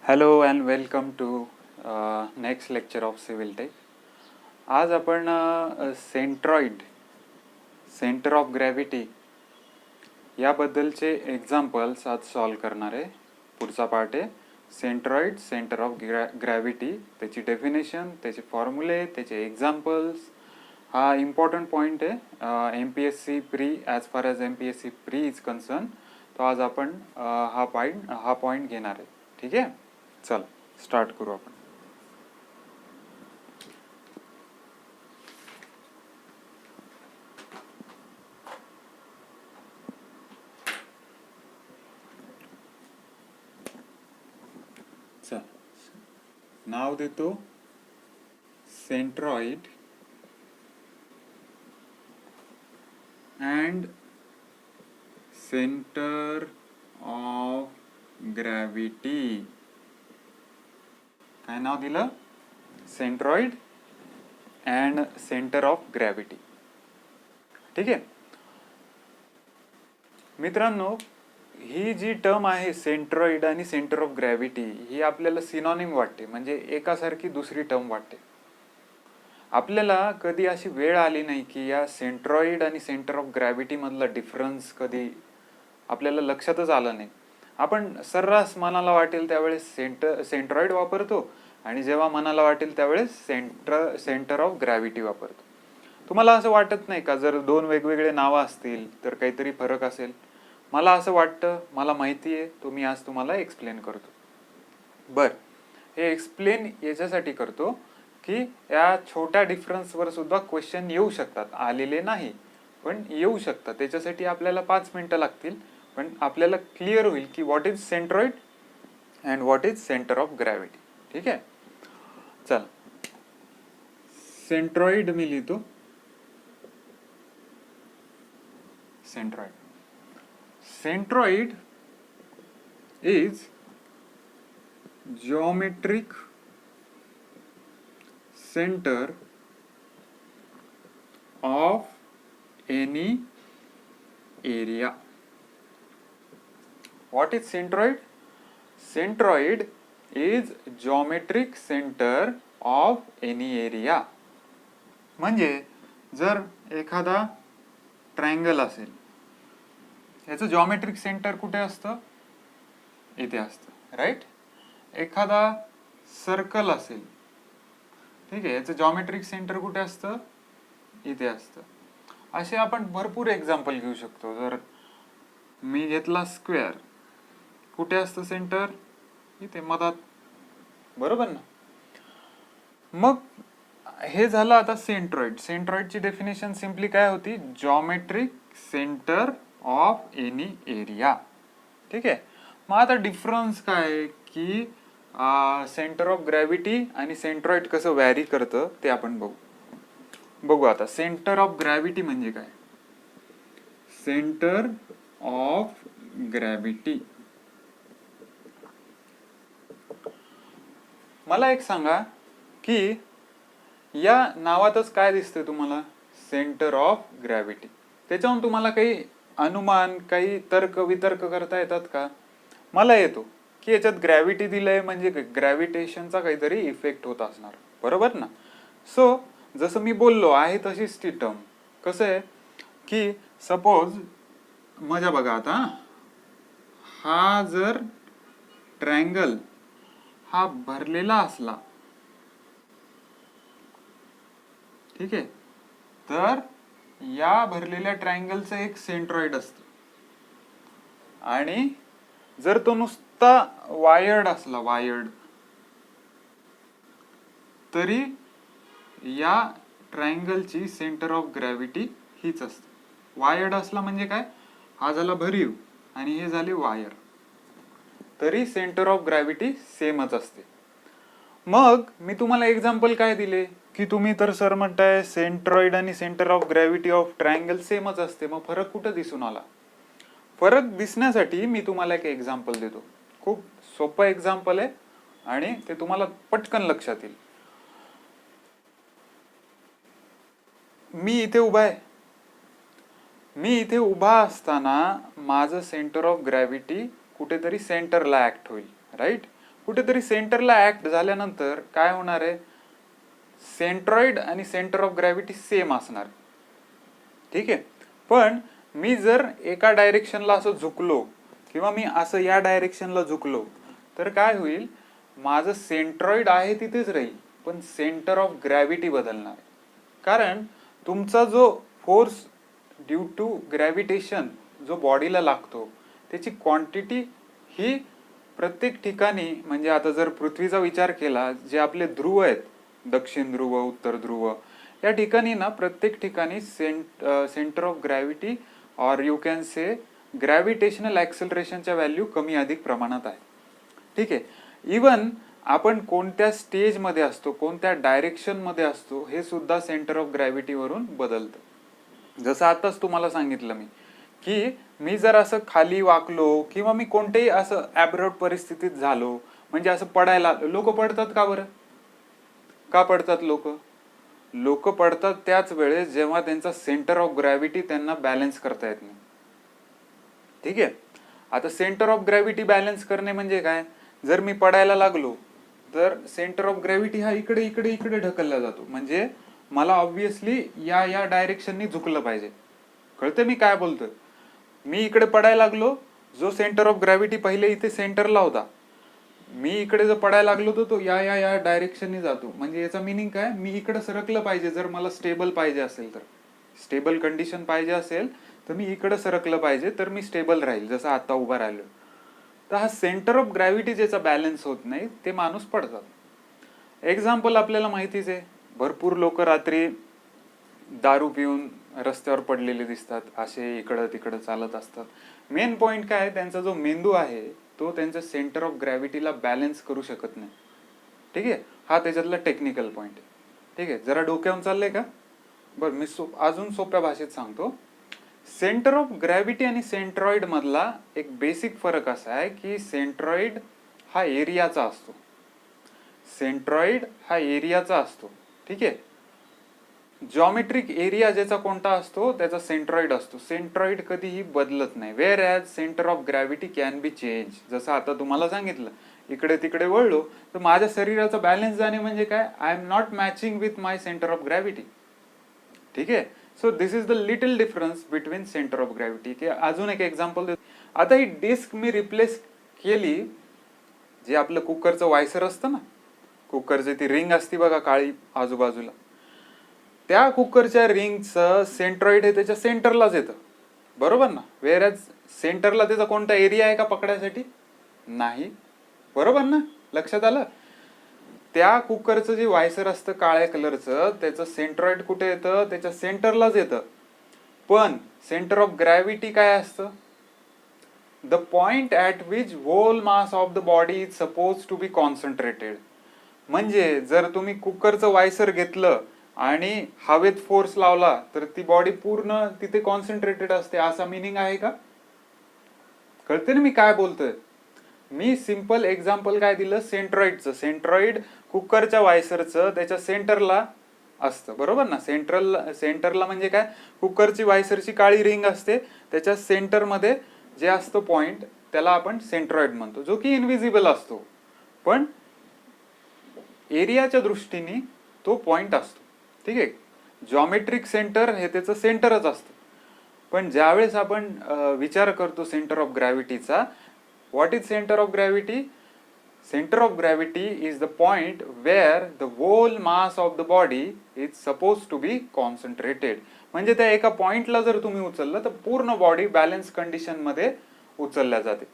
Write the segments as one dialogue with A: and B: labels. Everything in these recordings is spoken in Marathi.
A: Hello and welcome to next lecture of civil tech. आज आपण सेंट्रॉइड, सेंटर ऑफ ग्रॅव्हिटी याबद्दलचे एक्झाम्पल्स आज सॉल्व करणार आहे. पुढचा पार्ट आहे सेंट्रॉइड, सेंटर ऑफ ग्रॅव्हिटी, त्याची डेफिनेशन, त्याचे फॉर्म्युले, त्याचे एक्झाम्पल्स. हा इम्पॉर्टंट पॉईंट आहे MPSC pre, as far as MPSC pre is concern. तो आज आपण हा पॉईंट घेणार आहे. ठीक आहे, चल स्टार्ट करू आपण. चल नाव देतो centroid and centre of gravity. काय नाव दिलं? Centroid and centre of gravity. ठीक आहे मित्रांनो, ही जी टर्म आहे सेंट्रॉइड आणि सेंटर ऑफ ग्रॅव्हिटी, ही आपल्याला सिनॉनिम वाटते, म्हणजे एकासारखी दुसरी टर्म वाटते. आपल्याला कधी अशी वेळ आली नाही की या सेंट्रॉइड आणि सेंटर ऑफ ग्रॅव्हिटी मधला डिफरन्स कधी आपल्याला लक्षातच आलं नाही. आपण सर्रास मनाला वाटेल त्यावेळेस सेंट्रॉइड वापरतो आणि जेव्हा मनाला वाटेल त्यावेळेस सेंटर ऑफ ग्रॅव्हिटी वापरतो. तुम्हाला असं वाटत नाही का, जर दोन वेगवेगळे नावं असतील तर काहीतरी फरक असेल? मला असं वाटतं, मला माहिती आहे, तो मी आज तुम्हाला एक्सप्लेन करतो. हे एक्सप्लेन याच्यासाठी करतो की या छोट्या डिफरन्सवर सुद्धा क्वेश्चन येऊ शकतात. आलेले नाही पण येऊ शकतात. त्याच्यासाठी आपल्याला 5 मिनिटं लागतील, पण आपल्याला क्लिअर होईल की what is centroid and what is centre of gravity. ठीक आहे, चल सेंट्रॉइड मी लिहितो. Centroid is geometric center of any area. What is centroid? Centroid is geometric center of any area. म्हणजे जर एखादा ट्रायंगल असेल, याचं जॉमेट्रिक सेंटर कुठे असतं? इथे असतं, राईट. एखादा सर्कल असेल, ठीक आहे, याचं जॉमेट्रिक सेंटर कुठे असतं? इथे असतं. असे आपण भरपूर एक्झाम्पल घेऊ शकतो. जर मी घेतला स्क्वेअर, कुठे असतं सेंटर? इथे मधात, बरोबर ना. मग हे झालं आता सेंट्रॉइड. सेंट्रॉइडची डेफिनेशन सिम्पली काय होती? Geometric centre of any area. ठीक आहे. मग आता डिफरन्स काय की सेंटर ऑफ ग्रॅव्हिटी आणि सेंट्रॉइड कसं व्हॅरी करतं ते आपण बघू. आता सेंटर ऑफ ग्रॅव्हिटी म्हणजे काय? सेंटर ऑफ ग्रॅव्हिटी, मला एक सांगा की या नावातच काय दिसतंय तुम्हाला? Centre of gravity. त्याच्याहून तुम्हाला काही अनुमान, काही तर्क वितर्क करता येतात का? मला येतो की याच्यात ग्रॅव्हिटी दिलंय म्हणजे ग्रॅव्हिटेशनचा काहीतरी इफेक्ट होत असणार, बरोबर ना. सो जसं मी बोललो आहे तशीच ती टर्म. कसं आहे की सपोज मजा बघा आता, हा जर ट्रायंगल हा भरलेला असला, ठीक आहे, तर या भरलेल्या ट्रायंगलचं एक सेंट्रॉइड असतं. आणि जर तो नुसता वायर्ड असला, वायर्ड, तरी या ट्रायंगलची सेंटर ऑफ ग्रॅव्हिटी हीच असते. वायर्ड असला म्हणजे काय? हा झाला भरीव आणि हे झाले वायर, तरी सेंटर ऑफ ग्रॅव्हिटी सेमच असते. मग मी तुम्हाला एक्झाम्पल काय दिले की तुम्ही तर सर म्हणताय सेंट्रॉइड आणि centre of gravity of triangle सेमच असते, मग फरक कुठं दिसून आला? फरक दिसण्यासाठी मी तुम्हाला एक एक्झाम्पल देतो. खूप सोपं एक्झाम्पल आहे आणि ते तुम्हाला पटकन लक्षात येईल. मी इथे उभा असताना माझं सेंटर ऑफ ग्रॅव्हिटी कुठेतरी सेंटरला ऍक्ट होईल, राईट. कुठेतरी सेंटरला ऍक्ट झाल्यानंतर काय होणार आहे, सेंट्रॉइड आणि सेंटर ऑफ ग्रॅव्हिटी सेम असणार. ठीक आहे. पण मी जर एका डायरेक्शनला असं झुकलो किंवा मी असं या डायरेक्शनला झुकलो तर काय होईल, माझं सेंट्रॉइड आहे तिथेच राहील पण सेंटर ऑफ ग्रॅव्हिटी बदलणार. कारण तुमचा जो फोर्स ड्यू टू ग्रॅव्हिटेशन जो बॉडीला लागतो त्याची क्वांटिटी ही प्रत्येक ठिकाणी, म्हणजे आता जर पृथ्वीचा विचार केला, जे आपले ध्रुव आहेत, दक्षिण ध्रुव, उत्तर ध्रुव, या ठिकाणी ना प्रत्येक ठिकाणी centre of gravity or you can say gravitational ॲक्सेलरेशनच्या व्हॅल्यू कमी अधिक प्रमाणात आहे. ठीक आहे. इवन आपण कोणत्या स्टेजमध्ये असतो, कोणत्या डायरेक्शनमध्ये असतो, हे सुद्धा सेंटर ऑफ ग्रॅव्हिटीवरून बदलतं. जसं आताच तुम्हाला सांगितलं मी की मी जर असं खाली वाकलो किंवा मी कोणतेही असं ॲब्रॉड परिस्थितीत झालो, म्हणजे असं पडायला, लोक पडतात का बरं? का पडतात लोक? लोक पडतात त्याच वेळेस जेव्हा त्यांचा सेंटर ऑफ ग्रॅव्हिटी त्यांना बॅलन्स करता येत नाही. ठीक आहे. आता सेंटर ऑफ ग्रॅव्हिटी बॅलन्स करणे म्हणजे काय, जर मी पडायला लागलो तर सेंटर ऑफ ग्रॅव्हिटी हा इकडे इकडे इकडे ढकलला जातो, म्हणजे मला ऑब्विसली या डायरेक्शननी झुकलं पाहिजे. कळते मी काय बोलतोय? मी इकडे पडायला लागलो, जो सेंटर ऑफ ग्रॅव्हिटी पहिले इथे सेंटरला होता, मी इकडे जर पडायला लागलो तर तो या डायरेक्शननी जातो. म्हणजे याचा मिनिंग काय, मी इकडे सरकलं पाहिजे. जर मला स्टेबल पाहिजे असेल, तर स्टेबल कंडिशन पाहिजे असेल तर मी इकडे सरकलं पाहिजे, तर मी स्टेबल राहील, जसं आता उभा राहिलो. तर हा सेंटर ऑफ ग्रॅव्हिटी ज्याचा बॅलन्स होत नाही ते माणूस पडतात. एक्झाम्पल आपल्याला माहितीच आहे, भरपूर लोक रात्री दारू पिऊन रस्त्यावर पडलेले दिसतात, असे इकडं तिकडं चालत असतात. मेन पॉइंट काय, त्यांचा जो मेंदू आहे तो त्यांच्या सेंटर ऑफ ग्रॅव्हिटीला बॅलन्स करू शकत नाही. ठीक आहे. हा त्याच्यातला टेक्निकल पॉइंट आहे. ठीक आहे. जरा डोक्यावरून चाललंय का? बरं, मी अजून सोप्या भाषेत सांगतो. सेंटर ऑफ ग्रॅव्हिटी आणि सेंट्रॉइड मधला एक बेसिक फरक असा आहे की सेंट्रॉइड हा एरियाचा असतो. सेंट्रॉइड हा एरियाचा असतो. ठीक आहे. जॉमेट्रिक एरिया ज्याचा कोणता असतो, त्याचा सेंट्रॉइड असतो. सेंट्रॉइड कधीही बदलत नाही. Wear as centre of gravity can be change. जसं आता तुम्हाला सांगितलं, इकडे तिकडे वळलो तर माझ्या शरीराचा बॅलन्स जाणे म्हणजे काय, I am not matching with my centre of gravity. ठीक आहे. So this is the little difference between centre of gravity. की अजून एक एक्झाम्पल देतो. आता ही डिस्क मी रिप्लेस केली, जे आपलं कुकरचं वायसर असतं ना, कुकरची ती रिंग असती बघा काळी आजूबाजूला, त्या कुकरच्या रिंगचं सेंट्रॉइड हे त्याच्या सेंटरलाच येतं, बरोबर ना. वेअर ॲज सेंटरला त्याचा कोणता एरिया आहे का पकडायसाठी? नाही, बरोबर ना. लक्षात आलं? त्या कुकरचं जे वायसर असतं काळ्या कलरचं, त्याचं सेंट्रॉइड कुठे येतं? त्याच्या सेंटरलाच येतं. पण सेंटर ऑफ ग्रॅव्हिटी काय असतं? The point at which whole mass of the body is suppose to be concentrated. म्हणजे जर तुम्ही कुकरचं वायसर घेतलं आणि हवेत फोर्स लावला तर ती बॉडी पूर्ण तिथे कॉन्सन्ट्रेटेड असते, असा मिनिंग आहे का? कळते ना मी काय बोलतोय? मी सिंपल एक्झाम्पल काय दिलं, सेंट्रॉइडचं. सेंट्रॉइड कुकरच्या वायसरचं त्याच्या सेंटरला असतं, बरोबर ना. सेंटरला म्हणजे काय, कुकरची वायसरची काळी रिंग असते, त्याच्या सेंटरमध्ये जे असतं पॉइंट त्याला आपण सेंट्रॉइड म्हणतो, जो की इनविजिबल असतो, पण एरियाच्या दृष्टीने तो पॉइंट असतो. ठीक आहे. जॉमेट्रिक सेंटर हे त्याचं सेंटरच असतं. पण ज्यावेळेस आपण विचार करतो सेंटर ऑफ ग्रॅव्हिटीचा, what is centre of gravity? Centre of gravity is the point where the whole mass of the body is suppose to be concentrated. म्हणजे त्या एका पॉइंटला जर तुम्ही उचललं तर पूर्ण बॉडी बॅलन्स कंडिशन मध्ये उचलल्या जाते.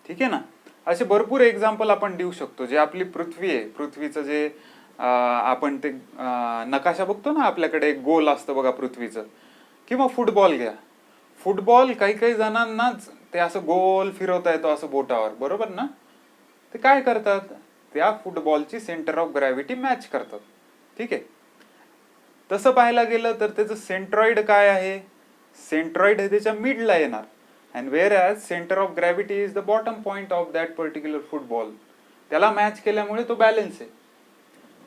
A: ठीक आहे ना. असे भरपूर एक्झाम्पल आपण देऊ शकतो. जे आपली पृथ्वी आहे, पृथ्वीचं जे आपण ते नकाशा बघतो ना, आपल्याकडे एक गोल असतं बघा पृथ्वीचं. किंवा फुटबॉल घ्या. फुटबॉल काही काही जणांनाच ते असं गोल फिरवता येतो असं बोटावर, बरोबर ना. ते काय करतात, त्या फुटबॉलची सेंटर ऑफ ग्रॅव्हिटी मॅच करतात. ठीक आहे. तसं पाहायला गेलं तर त्याचं सेंट्रॉइड काय आहे, सेंट्रॉइड हे त्याच्या मिडला येणार. And wear as centre of gravity is the bottom point of that particular football. त्याला मॅच केल्यामुळे तो बॅलन्स आहे.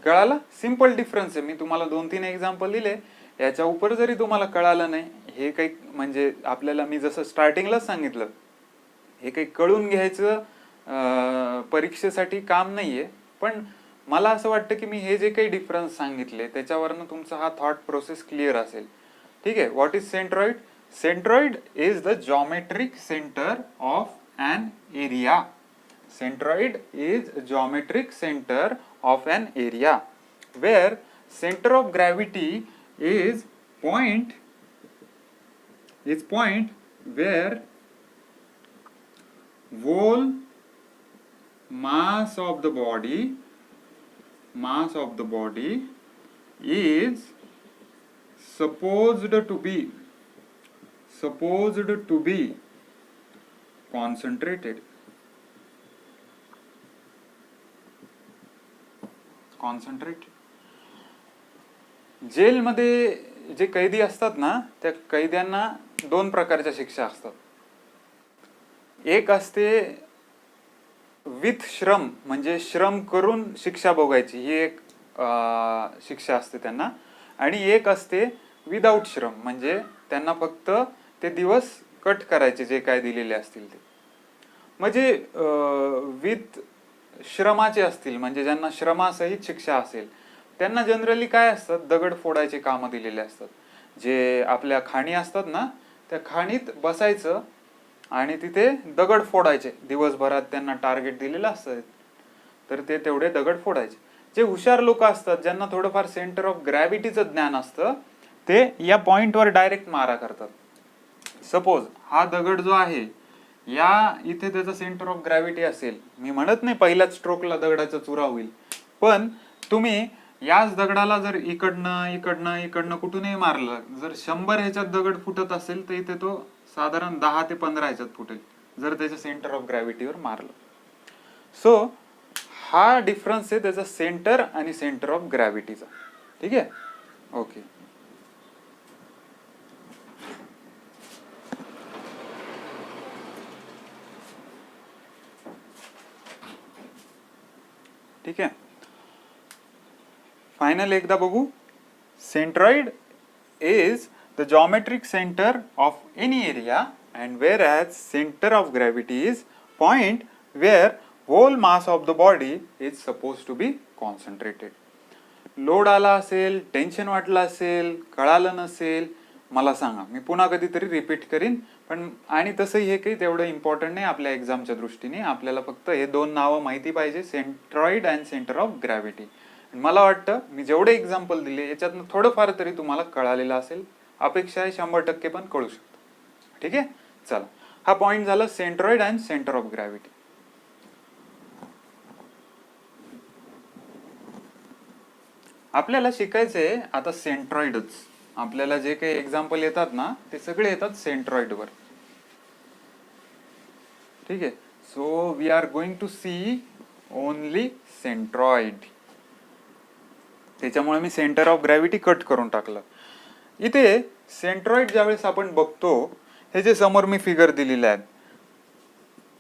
A: कळाला? सिंपल डिफरन्स आहे. मी तुम्हाला 2-3 एक्झाम्पल दिले, याच्या उपर जरी तुम्हाला कळालं नाही, हे काही म्हणजे आपल्याला मी जसं स्टार्टिंगलाच सांगितलं, हे काही कळून घ्यायचं परीक्षेसाठी काम नाहीये, पण मला असं वाटतं की मी हे जे काही डिफरन्स सांगितले त्याच्यावरनं तुमचा हा थॉट प्रोसेस क्लिअर असेल. ठीक आहे. What is centroid? Centroid is the geometric centre of an area. Centroid is geometric center of an area where center of gravity is point where whole mass of the body is supposed to be concentrated. जेलमध्ये जे कैदी असतात ना, त्या कैद्यांना 2 प्रकारच्या शिक्षा असतात. एक असते विथ श्रम, म्हणजे श्रम करून शिक्षा भोगायची, ही एक शिक्षा असते त्यांना. आणि एक असते विदाऊट श्रम, म्हणजे त्यांना फक्त ते दिवस कट करायचे जे काय दिलेले असतील ते. म्हणजे विथ श्रमाचे असतील, म्हणजे ज्यांना श्रमासहित शिक्षा असेल, त्यांना जनरली काय असतात, दगड फोडायचे कामं दिलेले असतात. जे आपल्या खाणी असतात ना, त्या खाणीत बसायचं आणि तिथे दगड फोडायचे. दिवसभरात त्यांना टार्गेट दिलेलं असतं, तर ते तेवढे दगड फोडायचे. जे हुशार लोक असतात, ज्यांना थोडंफार सेंटर ऑफ ग्रॅव्हिटीचं ज्ञान असतं, ते या पॉइंटवर डायरेक्ट मारा करतात. सपोज हा दगड जो आहे, या इथे त्याचा सेंटर ऑफ ग्रॅव्हिटी असेल. मी म्हणत नाही पहिल्याच स्ट्रोकला दगडाचा चुरा होईल, पण तुम्ही याच दगडाला जर इकडनं कुठूनही मारलं, जर 100 ह्याच्यात दगड फुटत असेल तर इथे तो साधारण 10 ते 15 ह्याच्यात फुटेल, जर त्याच्या सेंटर ऑफ ग्रॅव्हिटीवर मारलं. सो हा डिफरन्स आहे त्याचा सेंटर आणि सेंटर ऑफ ग्रॅव्हिटीचा. ठीक आहे. ओके. ठीक आहे. फायनल एकदा बघू. Centroid is the geometric centre of any area and whereas center of gravity is point where whole mass of the body is supposed to be concentrated. Load आला असेल, टेन्शन वाटलं असेल, कळालं नसेल, मला सांगा, मी पुन्हा कधीतरी रिपीट करीन. पण आणि तसंही हे काही तेवढं इम्पॉर्टंट नाही आपल्या एक्झामच्या दृष्टीने. आपल्याला फक्त हे 2 नावं माहिती पाहिजे, centroid and centre of gravity. मला वाटतं मी जेवढे एक्झाम्पल दिले याच्यातनं थोडंफार तरी तुम्हाला कळालेलं असेल. अपेक्षा आहे 100% पण कळू शकतं. ठीक आहे. चला, हा पॉइंट झाला centroid and centre of gravity. आपल्याला शिकायचंय आता सेंट्रॉइडच. आपल्याला जे काही एक्झाम्पल येतात ना, ते सगळे येतात सेंट्रॉइडवर. ठीक आहे. So we are going to see only centroid. त्याच्यामुळे मी सेंटर ऑफ ग्रॅव्हिटी कट करून टाकलं. इथे सेंट्रॉइड ज्यावेळेस आपण बघतो, हे जे समोर मी फिगर दिलेले आहेत,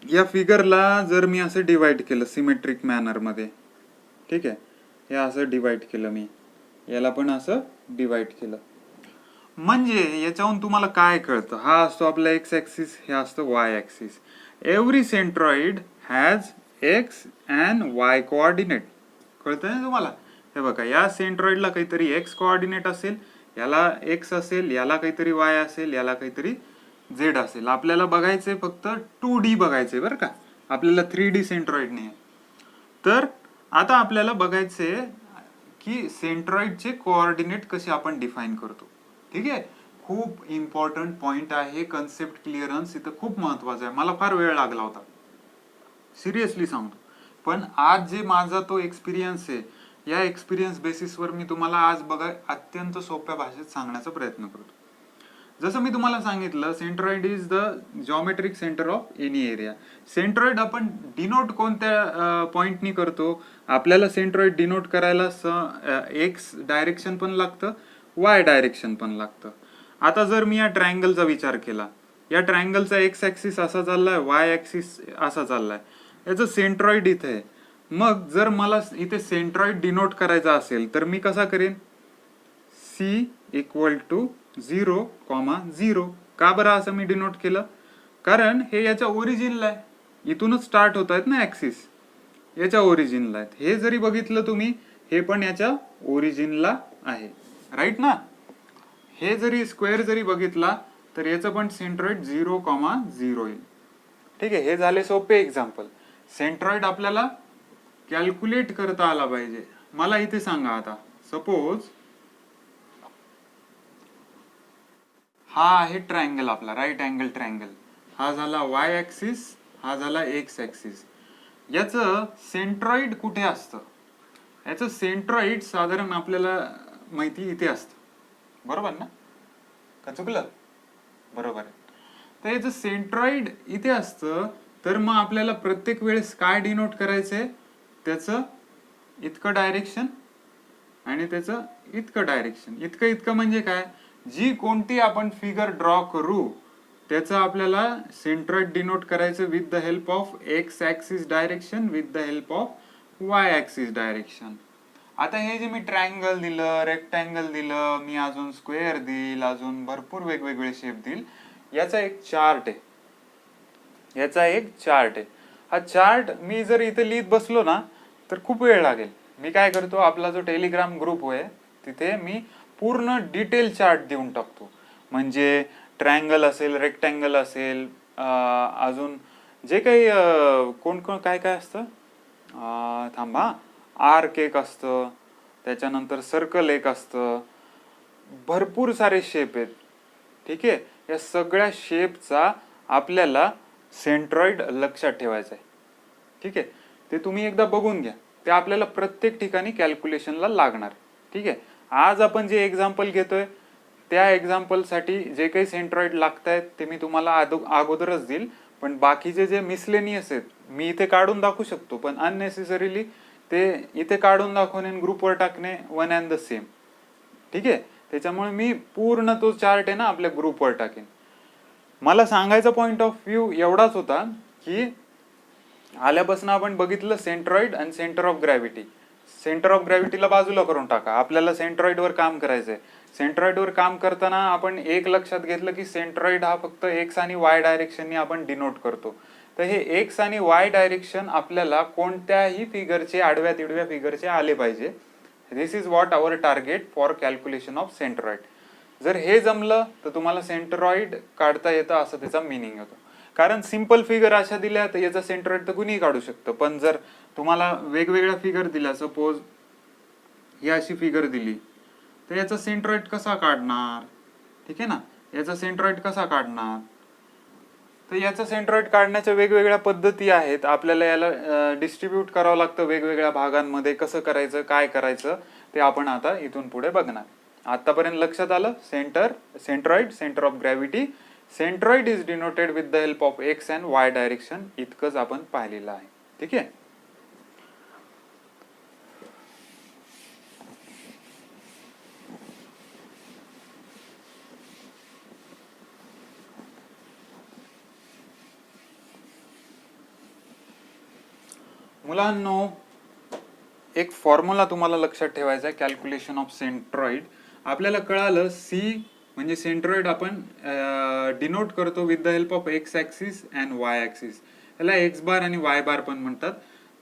A: या फिगरला जर मी असं डिवाइड केलं सिमेट्रिक मॅनर मध्ये, ठीक आहे, हे असं डिवाइड केलं मी, याला पण असं डिवाइड केलं, म्हणजे याच्याहून तुम्हाला काय कळतं, हा असतो आपला एक्स ऍक्सिस, हे असतं Y axis. Every centroid has x and Y coordinate. कळतंय ना तुम्हाला? हे बघा, या सेंट्रॉइडला काहीतरी एक्स कोऑर्डिनेट असेल, याला एक्स असेल, याला काहीतरी वाय असेल, याला काहीतरी झेड असेल. आपल्याला बघायचंय फक्त 2D बघायचंय बरं का, आपल्याला 3D सेंट्रॉइड नाही. तर आता आपल्याला बघायचंय की सेंट्रॉइडचे कोऑर्डिनेट कसे आपण डिफाइन करतो. ठीक आहे. खूप इम्पॉर्टंट पॉइंट आहे. कन्सेप्ट क्लिअरन्स इथं खूप महत्वाचा आहे. मला फार वेळ लागला होता, सिरियसली सांगतो, पण आज जे माझा तो एक्सपिरियन्स आहे, या एक्सपिरियन्स बेसिसवर मी तुम्हाला आज बघा अत्यंत सोप्या भाषेत सांगण्याचा प्रयत्न करतो. जसं मी तुम्हाला सांगितलं, centroid is the geometric centre of any area. Centroid आपण डिनोट कोणत्या पॉइंटनी करतो? आपल्याला सेंट्रॉइड डिनोट करायला एक्स डायरेक्शन पण लागतं, वाय डायरेक्शन पण लागतं. आता जर मी या ट्रायंगलचा विचार केला, या ट्रायंगलचा एक्स ऍक्सिस असा चाललाय, वाय ऍक्सिस असा चाललाय, याचं सेंट्रॉइड इथे आहे. मग जर मला इथे सेंट्रॉइड डिनोट करायचा असेल तर मी कसा करेन? C = 0, 0. का बरं असं मी डिनोट केलं? कारण हे याच्या ओरिजिनला आहे, इथूनच स्टार्ट होत आहेत ना ऍक्सिस, याच्या ओरिजिनला आहेत. हे जरी बघितलं तुम्ही, हे पण याच्या ओरिजिनला आहे, राईट ना. हे जरी स्क्वेअर जरी बघितला तर याचं पण सेंट्रॉइड 0,0 येईल. ठीक आहे, हे झाले सोपे एक्झाम्पल. सेंट्रॉइड आपल्याला कॅल्क्युलेट करता आला पाहिजे. मला इथे सांगा आता, सपोज हा आहे ट्रायंगल आपला, राईट अँगल ट्रायंगल. हा झाला वाय ऍक्सिस, हा झाला एक्स ऍक्सिस. याचं सेंट्रॉइड कुठे असतं? याचं सेंट्रॉइड साधारण आपल्याला माहिती इथे असतं, बरोबर ना? का चुकलं? बरोबर आहे. तर याचं सेंट्रॉइड इथे असतं, तर मग आपल्याला प्रत्येक वेळेस काय डिनोट करायचंय? त्याचं इतकं डायरेक्शन आणि त्याचं इतकं डायरेक्शन. इतकं इतकं म्हणजे काय? जी कोणती आपण फिगर ड्रॉ करू त्याचं आपल्याला सेंट्रॉइड डिनोट करायचं with the help of x axis direction, with the help of Y axis direction. आता हे जे मी ट्रायंगल दिलं, रेक्टँगल दिलं, मी अजून स्क्वेअर देईल, अजून भरपूर वेगवेगळे शेप देईल, याचा एक चार्ट आहे. याचा एक चार्ट आहे. हा चार्ट मी जर इथे लिहित बसलो ना तर खूप वेळ लागेल. मी काय करतो, आपला जो टेलिग्राम ग्रुप आहे तिथे मी पूर्ण डिटेल चार्ट देऊन टाकतो. म्हणजे ट्रायंगल असेल, रेक्टँगल असेल, अजून जे काही कोण कोण काय काय असतं, थांबा, आर्क एक असतं, त्याच्यानंतर सर्कल एक असतं, भरपूर सारे शेप आहेत. ठीक आहे, या सगळ्या शेपचा आपल्याला सेंट्रॉइड लक्षात ठेवायचा आहे. ठीक आहे, ते तुम्ही एकदा बघून घ्या, ते आपल्याला प्रत्येक ठिकाणी कॅल्क्युलेशनला लागणार. ठीक आहे, आज आपण जे एक्झाम्पल घेतोय त्या एक्झाम्पलसाठी जे काही सेंट्रॉइड लागत आहेत ते मी तुम्हाला अगोदरच देईल. पण बाकीचे जे मिसलेनियस आहेत मी इथे काढून दाखवू शकतो, पण अननेसेसरीली ते इथे काढून दाखवणे ग्रुपवर टाकणे वन अँड द सेम. ठीक आहे, त्याच्यामुळे मी पूर्ण तो चार्ट आहे ना आपल्या ग्रुपवर टाकेन. मला सांगायचा पॉइंट ऑफ व्ह्यू एवढाच होता की आल्यापासून आपण बघितलं सेंट्रॉइड आणि centre of gravity. Centre of ग्रॅव्हिटीला बाजूला करून टाका, आपल्याला सेंट्रॉइडवर काम करायचंय. सेंट्रॉइडवर काम करताना आपण एक लक्षात घेतलं की सेंट्रॉइड हा फक्त एक्स आणि वाय डायरेक्शनने आपण डिनोट करतो. तर हे एक्स आणि वाय डायरेक्शन आपल्याला कोणत्याही फिगरचे, आडव्या तिडव्या फिगरचे आले पाहिजे. This is what our target for calculation of centroid. जर हे जमलं तर तुम्हाला सेंट्रॉइड काढता येतं असं त्याचा मिनिंग होतो. कारण सिंपल फिगर अशा दिल्या तर याचा सेंट्रॉइड तर कुणीही काढू शकतं. पण जर तुम्हाला वेगवेगळ्या फिगर दिल्या, सपोज ही अशी फिगर दिली, तर याचा सेंट्रॉइड कसा काढणार? ठीक आहे ना, याचा सेंट्रॉइड कसा काढणार? तर याचा सेंट्रॉइड काढण्याच्या वेगवेगळ्या पद्धती आहेत. आपल्याला याला डिस्ट्रीब्यूट करावं लागतं वेगवेगळ्या भागांमध्ये. कसं करायचं, काय करायचं ते आपण आता इथून पुढे बघणार. आतापर्यंत लक्षात आलं? Centroid, centre of gravity. Centroid is denoted with the help of x and Y direction. इतकंच आपण पाहिलेलं आहे. ठीक आहे, मुलांनो एक फॉर्म्युला तुम्हाला लक्षात ठेवायचा आहे कॅल्क्युलेशन ऑफ सेंट्रॉइड. आपल्याला कळालं सी म्हणजे सेंट्रॉइड आपण डिनोट करतो with the help of x axis and Y axis. याला एक्स बार आणि वाय बार पण म्हणतात.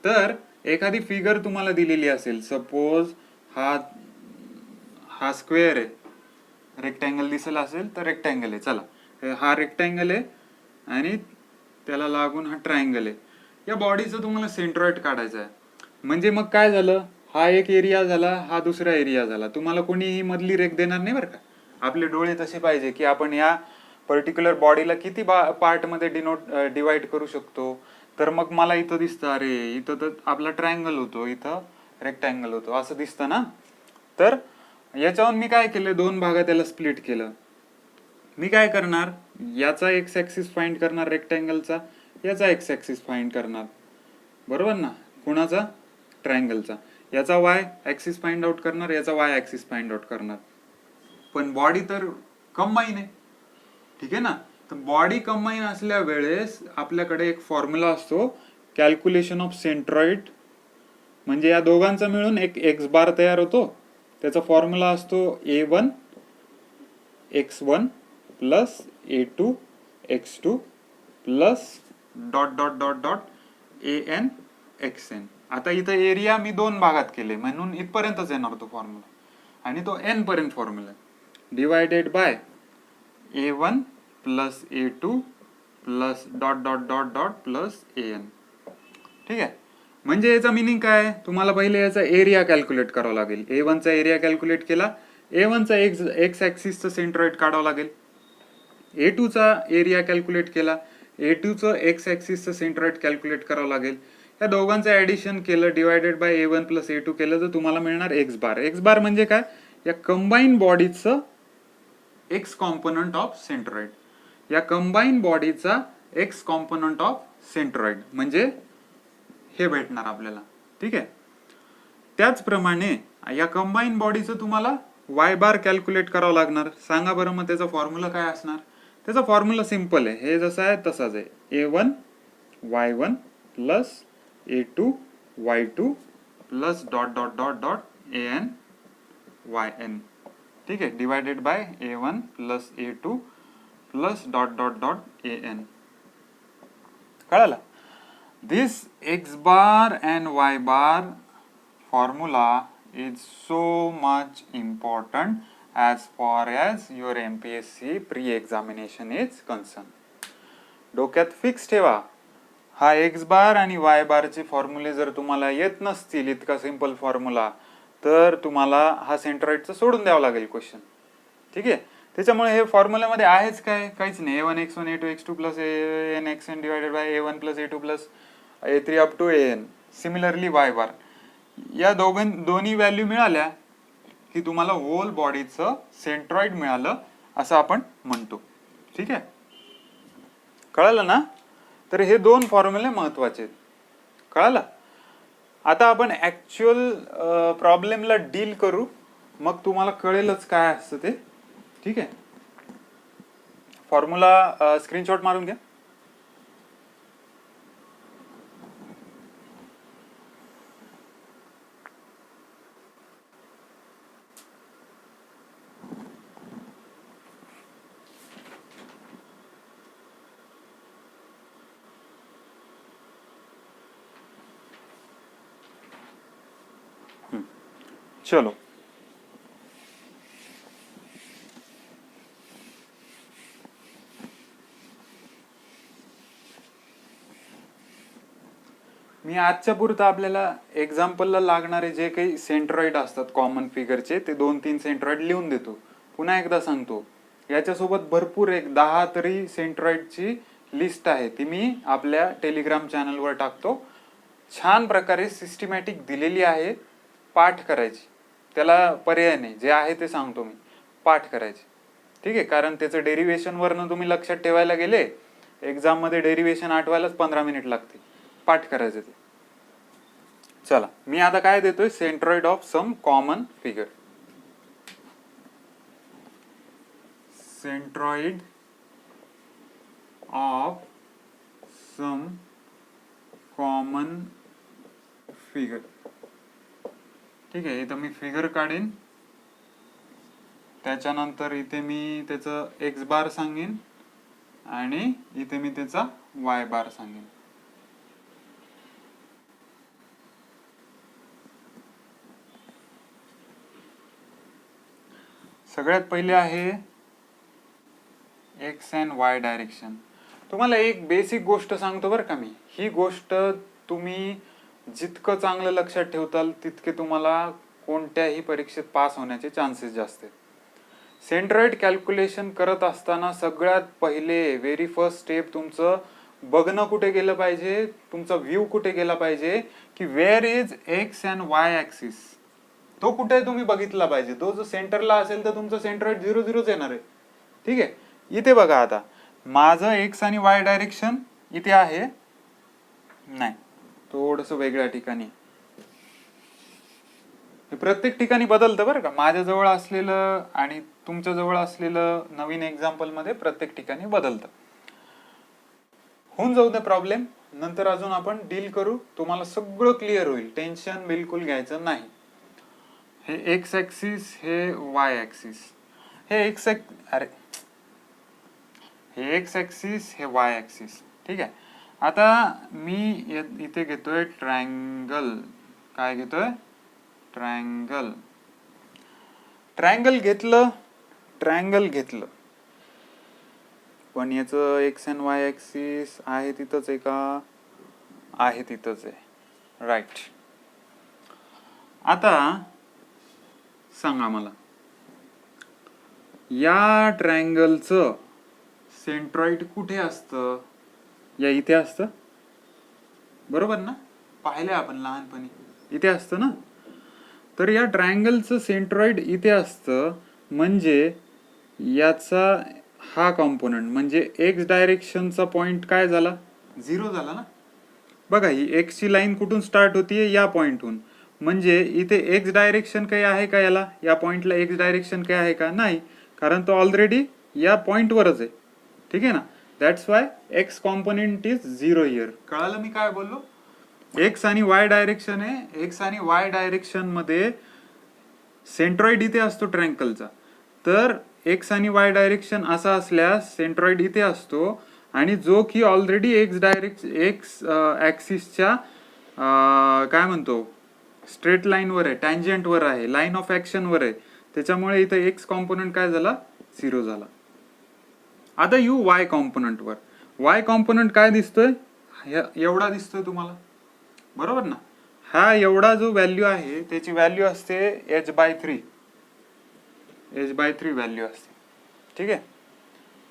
A: तर एखादी फिगर तुम्हाला दिलेली असेल, सपोज हा स्क्वेअर आहे, रेक्टँगल दिसला असेल तर रेक्टँगल आहे. चला, हा रेक्टँगल आहे आणि त्याला लागून हा ट्रायंगल आहे. या बॉडीचं तुम्हाला सेंट्रॉइड काढायचं आहे. म्हणजे मग काय झालं, हा एक एरिया झाला, हा दुसरा एरिया झाला. तुम्हाला कोणीही मधली रेख देणार नाही बरं का. आपले डोळे तसे पाहिजे की आपण या पर्टिक्युलर बॉडीला किती पार्टमध्ये डिवाइड करू शकतो. तर मग मला इथं दिसतं, अरे इथं तर आपला ट्रायंगल होतो, इथं रेक्टँगल होतो, असं दिसतं ना. तर याच्यावर मी काय केलं, दोन भागात त्याला स्प्लिट केलं. मी काय करणार, याचा एक्स ऍक्सिस फाइंड करणार रेक्टँगलचा, याचा एक्स ऍक्सिस फाइंड करणार, बरोबर ना, कुणाचा, ट्रायंगलचा. याचा वाय ऍक्सिस फाइंड आउट करणार, याचा वाय ऍक्सिस फाइंड आउट करणार. पण बॉडी तर कंबाईन आहे. ठीक आहे ना. तर बॉडी कंबाईन असल्या वेळेस आपल्याकडे एक फॉर्म्युला असतो कॅल्क्युलेशन ऑफ सेंट्रॉइड. म्हणजे या दोघांचा मिळून एक एक्स बार तयार होतो. त्याचा फॉर्म्युला असतो A1 x1 plus A2 x2 plus dot dot dot dot an xn. आता इथं एरिया मी दोन भागात केले म्हणून इथपर्यंतच येणार तो फॉर्म्युला आणि तो n पर्यंत formula divided by a1 plus a2 plus dot dot dot dot plus an. ठीक आहे. म्हणजे याचा मिनिंग काय, तुम्हाला पहिले याचा एरिया कॅल्क्युलेट करावा लागेल. a1 चा एरिया कॅल्क्युलेट केला, a1 चा एक्स ऍक्सिसचा सेंट्रॉइड काढावं लागेल. a2 चा एरिया कॅल्क्युलेट केला, a2 चं एक्स ऍक्सिसचं सेंट्रॉइड कॅल्क्युलेट करावं लागेल. या दोघांचं ऍडिशन केलं divided by a1 plus a2 केलं तर तुम्हाला मिळणार एक्स बार. एक्स बार म्हणजे काय, या कंबाईन बॉडीचं एक्स कॉम्पोनंट ऑफ सेंट्रॉइड. या कंबाईन बॉडीचा एक्स कॉम्पोनंट ऑफ सेंट्रॉइड म्हणजे हे भेटणार आपल्याला. ठीक आहे. त्याचप्रमाणे या कंबाईन बॉडीचं तुम्हाला वाय बार कॅल्क्युलेट करावं लागणार. सांगा बरं मग त्याचा फॉर्म्युला काय असणार. त्याचा फॉर्म्युला सिंपल आहे, हे जसं आहे तसाच आहे. a1 y1 plus a2 y2 plus dot dot dot dot an yn. ठीक आहे. Divided by a1 plus a2 plus dot dot dot an. कळालं. दिस x bar and y bar formula is so much important as far as your MPSC pre-examination is concerned. डोक्यात फिक्स ठेवा, हा एक्स बार आणि वाय बारचे फॉर्म्युले जर तुम्हाला येत नसतील इतका सिंपल फॉर्म्युला तर तुम्हाला हा सेंट्रॉइडचं सोडून द्यावं लागेल क्वेश्चन. ठीक आहे. त्याच्यामुळे हे फॉर्म्युल्यामध्ये आहेच काय, काहीच नाही. a1 x1 a2 x2 plus an xn divided by a1 plus a2 plus a3 up to an. Similarly y bar. या दोन्ही व्हॅल्यू मिळाल्या की तुम्हाला होल बॉडीचं सेंट्रॉइड मिळालं असं आपण म्हणतो. ठीक आहे. कळालं ना. तर हे दोन फॉर्म्युले महत्वाचे आहेत. कळालं. आता आपण ऍक्च्युअल प्रॉब्लेमला डील करू, मग तुम्हाला कळेलच काय असतं ते. ठीक आहे. फॉर्म्युला स्क्रीनशॉट मारून घ्या. चलो. मी आजच्या पुरतं आपल्याला एक्झाम्पलला लागणारे जे काही सेंट्रॉइड असतात कॉमन फिगरचे ते 2-3 सेंट्रॉइड लिहून देतो. पुन्हा एकदा सांगतो, याच्यासोबत भरपूर 10 तरी सेंट्रॉइडची लिस्ट आहे, ती मी आपल्या टेलिग्राम चॅनलवर टाकतो. छान प्रकारे सिस्टमॅटिक दिलेली आहे. पाठ करायची, त्याला पर्याय नाही, जे आहे ते सांगतो मी. पाठ करायची. ठीक आहे. कारण त्याचं डेरिव्हेशन वरनं तुम्ही लक्षात ठेवायला गेले, एक्झाम मध्ये डेरिव्हेशन आठवायलाच 15 मिनिट लागते. पाठ करायचं ते. चला, मी आता काय देतोय, centroid of some common figure. Centroid of some common figure. ठीक आहे. इथं मी फिगर काढीन, त्याच्यानंतर इथे मी त्याचं एक्स बार सांगेन आणि इथे मी त्याचा वाय बार सांगेन. सगळ्यात पहिले आहे एक्स अँड वाय डायरेक्शन. तुम्हाला एक बेसिक गोष्ट सांगतो बरं का मी. ही गोष्ट तुम्ही जितकं चांगलं लक्षात ठेवताल तितके तुम्हाला कोणत्याही परीक्षेत पास होण्याचे चान्सेस जास्त आहेत. सेंट्रॉइड कॅल्क्युलेशन करत असताना सगळ्यात पहिले व्हेरी फर्स्ट स्टेप तुमचं बघणं कुठे गेलं पाहिजे, तुमचा व्ह्यू कुठे गेला पाहिजे की where is x and Y axis. तो कुठे तुम्ही बघितला पाहिजे. तो जो सेंटरला असेल तर तुमचं सेंट्रॉइड 0-0 येणार आहे. ठीक आहे. इथे बघा, आता माझं एक्स आणि वाय डायरेक्शन इथे आहे, नाही थोडस वेगळ्या ठिकाणी. प्रत्येक ठिकाणी बदलतं बरं का. माझ्या जवळ असलेलं आणि तुमच्या जवळ असलेलं नवीन एक्झाम्पल मध्ये प्रत्येक ठिकाणी बदलतं. होऊन जाऊ दे प्रॉब्लेम, नंतर अजून आपण डील करू. तुम्हाला सगळं क्लिअर होईल, टेन्शन बिलकुल घ्यायचं नाही. हे एक्स ऍक्सिस, हे वाय ऍक्सिस, हे एक्स हे एक्स ऍक्सिस, हे वाय ऍक्सिस. ठीक आहे. आता मी इथे घेतोय ट्रायंगल. काय घेतोय? ट्रायंगल. ट्रायंगल घेतलं पण याचं एक्स अँड वाय ॲक्सिस आहे तिथंच आहे का? आहे तिथंच आहे. राईट. आता सांगा मला, या ट्रायंगलचं सेंट्रॉइड कुठे असतं? या इथे असतं, बरोबर ना? पाहिले आपण लहानपणी, इथे असतं ना. तर या ट्रायंगलचं सेंट्रॉइड इथे असतं, म्हणजे याचा हा कॉम्पोनंट म्हणजे एक्स डायरेक्शनचा पॉइंट काय झाला? 0 झाला ना. बघा, ही एक्स ची लाईन कुठून स्टार्ट होतीये? या पॉइंटहून. म्हणजे इथे एक्स डायरेक्शन काही आहे का? याला, या पॉइंटला एक्स डायरेक्शन काही आहे का? नाही, कारण तो ऑलरेडी या पॉइंटवरच आहे. ठीक आहे ना. That's why x component is 0 here. कळालं मी काय बोललो? एक्स आणि वाय डायरेक्शन आहे. एक्स आणि वाय डायरेक्शन मध्ये सेंट्रॉइड इथे असतो ट्रँगलचा. तर एक्स आणि वाय डायरेक्शन असा असल्यास सेंट्रॉइड इथे असतो, आणि जो की ऑलरेडी एक्स ऍक्सिसच्या काय म्हणतो, स्ट्रेट लाईनवर आहे, टँजंटवर आहे, लाईन ऑफ ऍक्शनवर आहे. त्याच्यामुळे इथे एक्स कॉम्पोनंट काय झाला? 0 झाला. आता यू वाय कॉम्पोनंटवर. वाय कॉम्पोनंट काय दिसतोय? एवढा दिसतोय तुम्हाला, बरोबर ना. हा एवढा जो व्हॅल्यू आहे त्याची व्हॅल्यू असते h/3. h/3 व्हॅल्यू असते. ठीक आहे.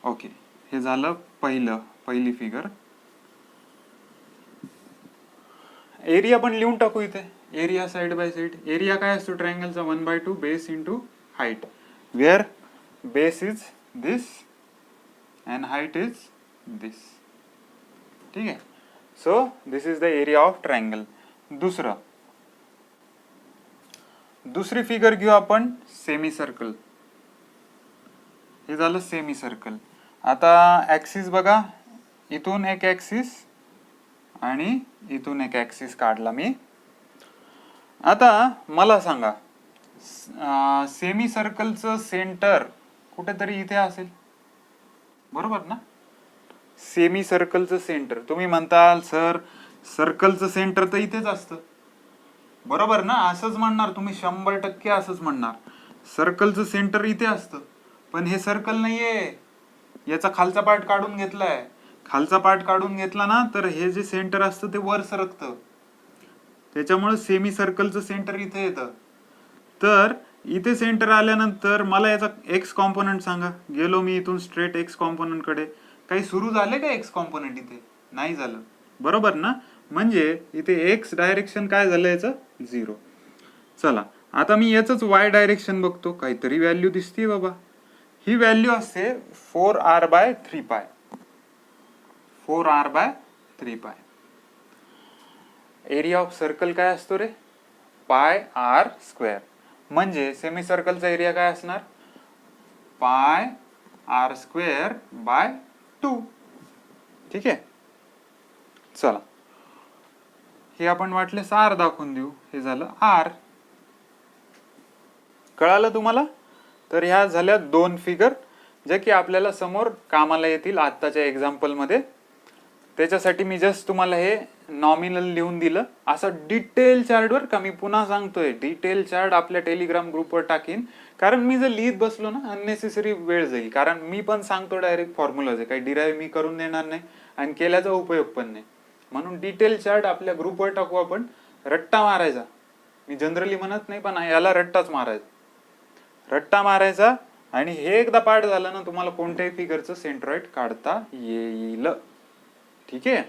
A: ओके, हे झालं पहिली फिगर. एरिया पण लिहून टाकू इथे. Area side by side. Area काय असतो ट्रायंगलचा? 1/2 base into height, where base is this and height is this. ठीक आहे. So this is the area of triangle. दुसरी फिगर घेऊ आपण, सेमी सर्कल. हे झालं सेमी सर्कल. आता ऍक्सिस बघा, इथून एक ऍक्सिस आणि इथून एक ऍक्सिस काढला मी. आता मला सांगा, सेमी सर्कलचं सेंटर कुठेतरी इथे असेल, बरोबर ना. सेमी सर्कलचं सेंटर, तुम्ही म्हणताल सर सर्कलचं सेंटर तर इथेच असतं, बरोबर ना. असंच म्हणणार तुम्ही, 100% असंच म्हणणार. सर्कलचं सेंटर इथे असतं, पण हे सर्कल नाहीये. याचा खालचा पार्ट काढून घेतलाय. खालचा पार्ट काढून घेतला ना, तर हे जे सेंटर असतं ते वर सरकतं. त्याच्यामुळे सेमी सर्कलचं सेंटर इथे येतं. तर इथे सेंटर आल्यानंतर मला याचा एक्स कॉम्पोनंट सांगा. गेलो मी इथून स्ट्रेट एक्स कॉम्पोनंट कडे. काही सुरू झाले का एक्स कॉम्पोनंट? इथे नाही झालं, बरोबर ना. म्हणजे इथे एक्स डायरेक्शन काय झालं याचं? 0. चला, आता मी याच वाय डायरेक्शन बघतो. काहीतरी व्हॅल्यू दिसते बाबा. ही व्हॅल्यू असते 4r/3π. 4r/3π. Area of circle काय असतो रे? πr². म्हणजे सेमी सर्कलचा एरिया काय असणार? πr²/2. ठीक आहे. चला, हे आपण वाटल्यास r दाखवून देऊ. हे झालं r. कळालं तुम्हाला? तर ह्या झाल्या 2 फिगर, ज्या की आपल्याला समोर कामाला येतील आत्ताच्या एक्झाम्पल मध्ये. त्याच्यासाठी मी जस्ट तुम्हाला हे नॉमिनल लिहून दिलं. असं डिटेल चार्टवर का, मी पुन्हा सांगतोय, डिटेल चार्ट आपल्या टेलिग्राम ग्रुपवर टाकीन. कारण मी जर लिहित बसलो ना, अननेसेसरी वेळ जाईल. कारण मी पण सांगतो डायरेक्ट फॉर्म्युलाज आहे, काही डिराईव्ह मी करून देणार नाही आणि केल्याचा उपयोग पण नाही. म्हणून डिटेल चार्ट आपल्या ग्रुपवर टाकू आपण. रट्टा मारायचा, मी जनरली म्हणत नाही, पण याला रट्टाच मारायचा. रट्टा मारायचा, आणि हे एकदा पाठ झालं ना, तुम्हाला कोणत्याही फिगरचं सेंट्रॉइड काढता येईल. ठीक आहे.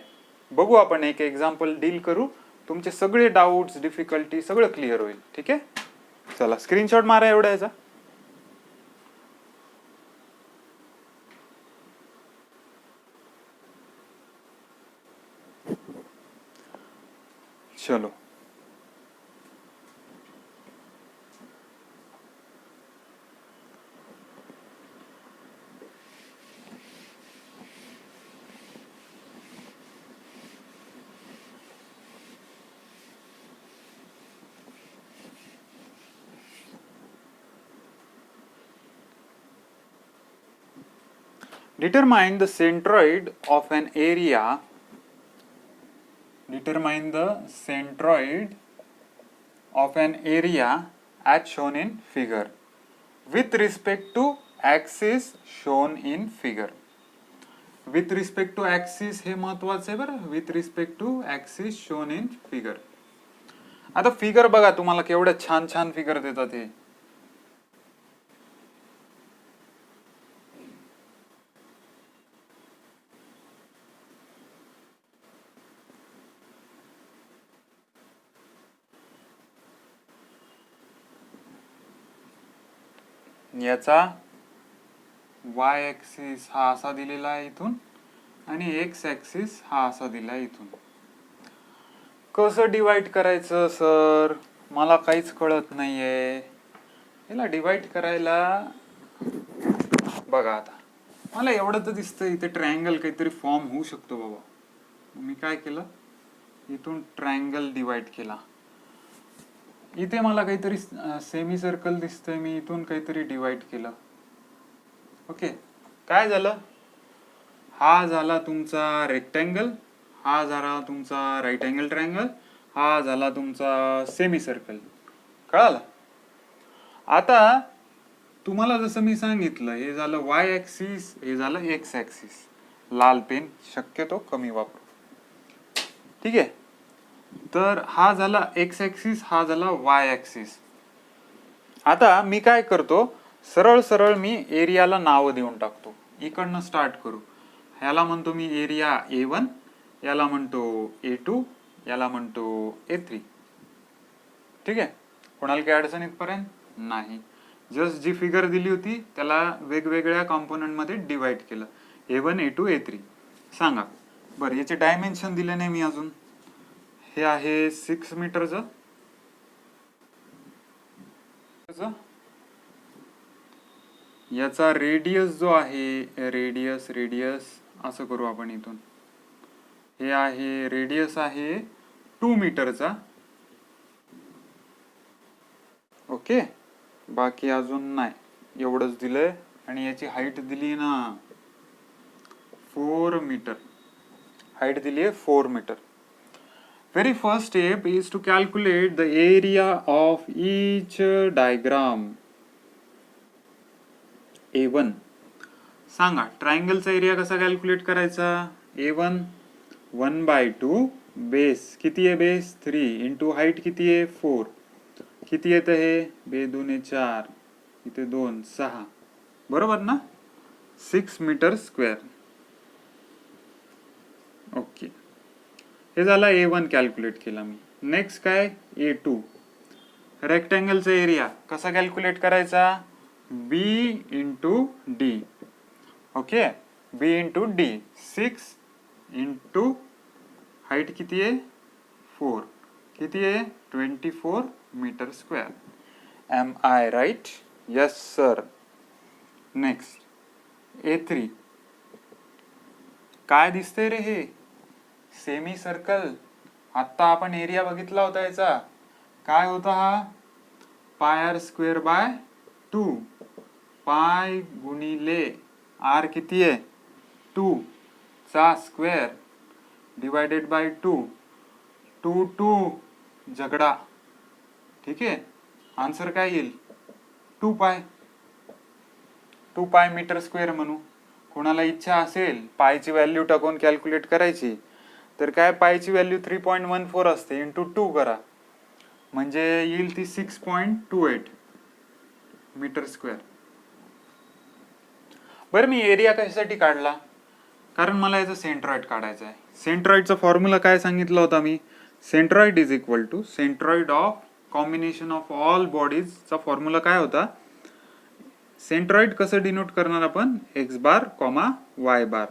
A: बघू आपण एक एक्झाम्पल डील करू. तुमचे सगळे डाऊट्स, डिफिकल्टी सगळं क्लिअर होईल. ठीक आहे. चला, स्क्रीनशॉट मारा एवढा याचा. चलो, determine the centroid of an area determine the centroid of an area as shown in figure with respect to axis shown in figure. With respect to axis हे महत्वाचं आहे बरं. With respect to axis shown in figure. आता फिगर बघा तुम्हाला केवढ्या छान छान फिगर देतात हे. याचा वाय ऍक्सिस हा असा दिलेला आहे इथून आणि एक्स ऍक्सिस हा असा दिला आहे इथून. कसं डिवाइड करायचं सर, मला काहीच कळत नाहीये. याला डिवाइड करायला बघा आता मला एवढं तर दिसतंय इथे ट्रायंगल काहीतरी फॉर्म होऊ शकतो बाबा. मी काय केलं, इथून ट्रायंगल डिवाइड केला. इथे मला काहीतरी सेमी सर्कल दिसतंय, मी इथून काहीतरी डिवाइड केलं. ओके, काय झालं, हा झाला तुमचा रेक्टँगल, हा झाला तुमचा राईट अँगल ट्रायंगल, हा झाला तुमचा सेमी सर्कल. कळालं. आता तुम्हाला जसं मी सांगितलं, हे झालं वाय ऍक्सिस, हे झालं एक्स ऍक्सिस. लाल पेन शक्यतो कमी वापरू. ठीक आहे. तर हा झाला एक्स ऍक्सिस, हा झाला वाय ऍक्सिस. आता मी काय करतो, सरळ सरळ मी एरियाला नाव देऊन टाकतो. इकडनं स्टार्ट करू. ह्याला म्हणतो मी एरिया A1, याला म्हणतो A2, याला म्हणतो A3. ठीक आहे. कोणाला काही अडचण इथपर्यंत नाही. जस्ट जी फिगर दिली होती त्याला वेगवेगळ्या कॉम्पोनंट मध्ये डिवाइड केलं. A1, A2, A3. सांगा बरं, याचे डायमेन्शन दिले नाही मी अजून. हे आहे 6 मीटरचं. याचा रेडियस जो आहे, रेडियस असं करू आपण इथून. हे आहे रेडियस आहे 2 मीटरचा. ओके, बाकी अजून नाही, एवढंच दिलंय. आणि याची हाईट दिली ना 4 मीटर. हाईट दिली आहे 4 metre. Very first step is to calculate the area of each diagram. A1. सांगा ट्रायंगलचा एरिया कसा कॅल्क्युलेट करायचा. A1 1/2 बेस किती आहे, बेस 3 इंटू हाईट किती आहे 4. किती येतं हे, 2 2 4, इथे 2 6, बरोबर ना, 6 मीटर स्क्वेअर. ओके, हे झाला A1 कॅल्क्युलेट केला मी. नेक्स्ट काय, A2. रेक्टँगलचा एरिया कसा कॅल्क्युलेट करायचा, B into D. Okay, B into D. 6 into height किती आहे 4, किती आहे 24 metre square. Am I right. Yes sir. Next A3. काय दिसतंय रे हे, सेमी सर्कल. आता आपण एरिया बघितला होता याचा, काय होता हा, पाय स्क्वेअर बाय 2. पाय गुणिले आर किती आहे 2 चा स्क्वेअर डिवायडेड बाय 2. 2 2 झगडा. ठीक आहे, आन्सर काय येईल 2 पाय. 2 पाय मीटर स्क्वेअर म्हणू. कोणाला इच्छा असेल पायची व्हॅल्यू टाकून कॅल्क्युलेट करायची तर काय, पायची व्हॅल्यू 3.14 असते, इंटू 2 करा म्हणजे येईल ती 6.28 मीटर स्क्वेअर. बरं, मी एरिया कशासाठी काढला, कारण मला याचा सेंट्रॉइड काढायचा आहे. सेंट्रॉइडचा फॉर्म्युला काय सांगितला होता मी, centroid is equal to centroid of combination of all बॉडीजचा फॉर्म्युला काय होता. सेंट्रॉइड कसं डिनोट करणार आपण, x bar comma y bar.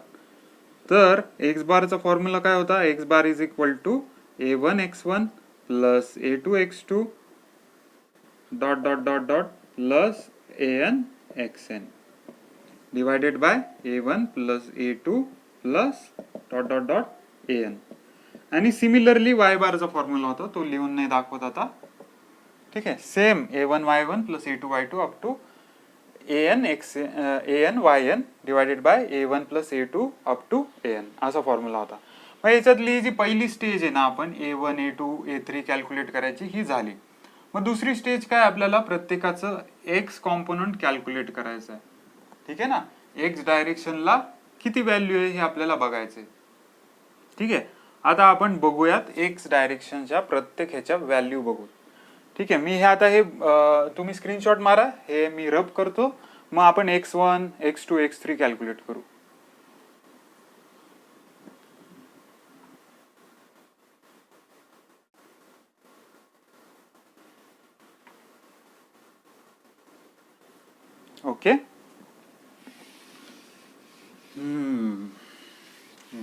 A: तर एक्स बारचा फॉर्म्युला काय होता, x bar is equal to A1x1 plus A2x2 dot dot dot dot plus ANxn divided by A1 plus A2 plus dot dot dot AN. आणि सिमिलरली वाय बारचा फॉर्म्युला होता, तो लिहून नाही दाखवत आता. ठीक आहे, same A1y1 plus A2y2 up to ANyn divided by A1 plus A2 up to AN असा फॉर्म्युला होता. मग याच्यातली जी पहिली स्टेज आहे ना, आपण A1 A2 A3 कॅल्क्युलेट करायची, ही झाली. मग दुसरी स्टेज काय, आपल्याला प्रत्येकाचं एक्स कॉम्पोनंट कॅल्क्युलेट करायचं आहे. ठीक आहे ना, एक्स डायरेक्शनला किती व्हॅल्यू आहे हे आपल्याला बघायचंय. ठीक आहे, आता आपण बघूयात एक्स डायरेक्शनच्या प्रत्येक ह्याच्या व्हॅल्यू बघू. ठीक आहे, मी हे आता हे तुम्ही स्क्रीनशॉट मारा, हे मी रब करतो, मग आपण x1 x2 x3 कॅल्क्युलेट करू. ओके,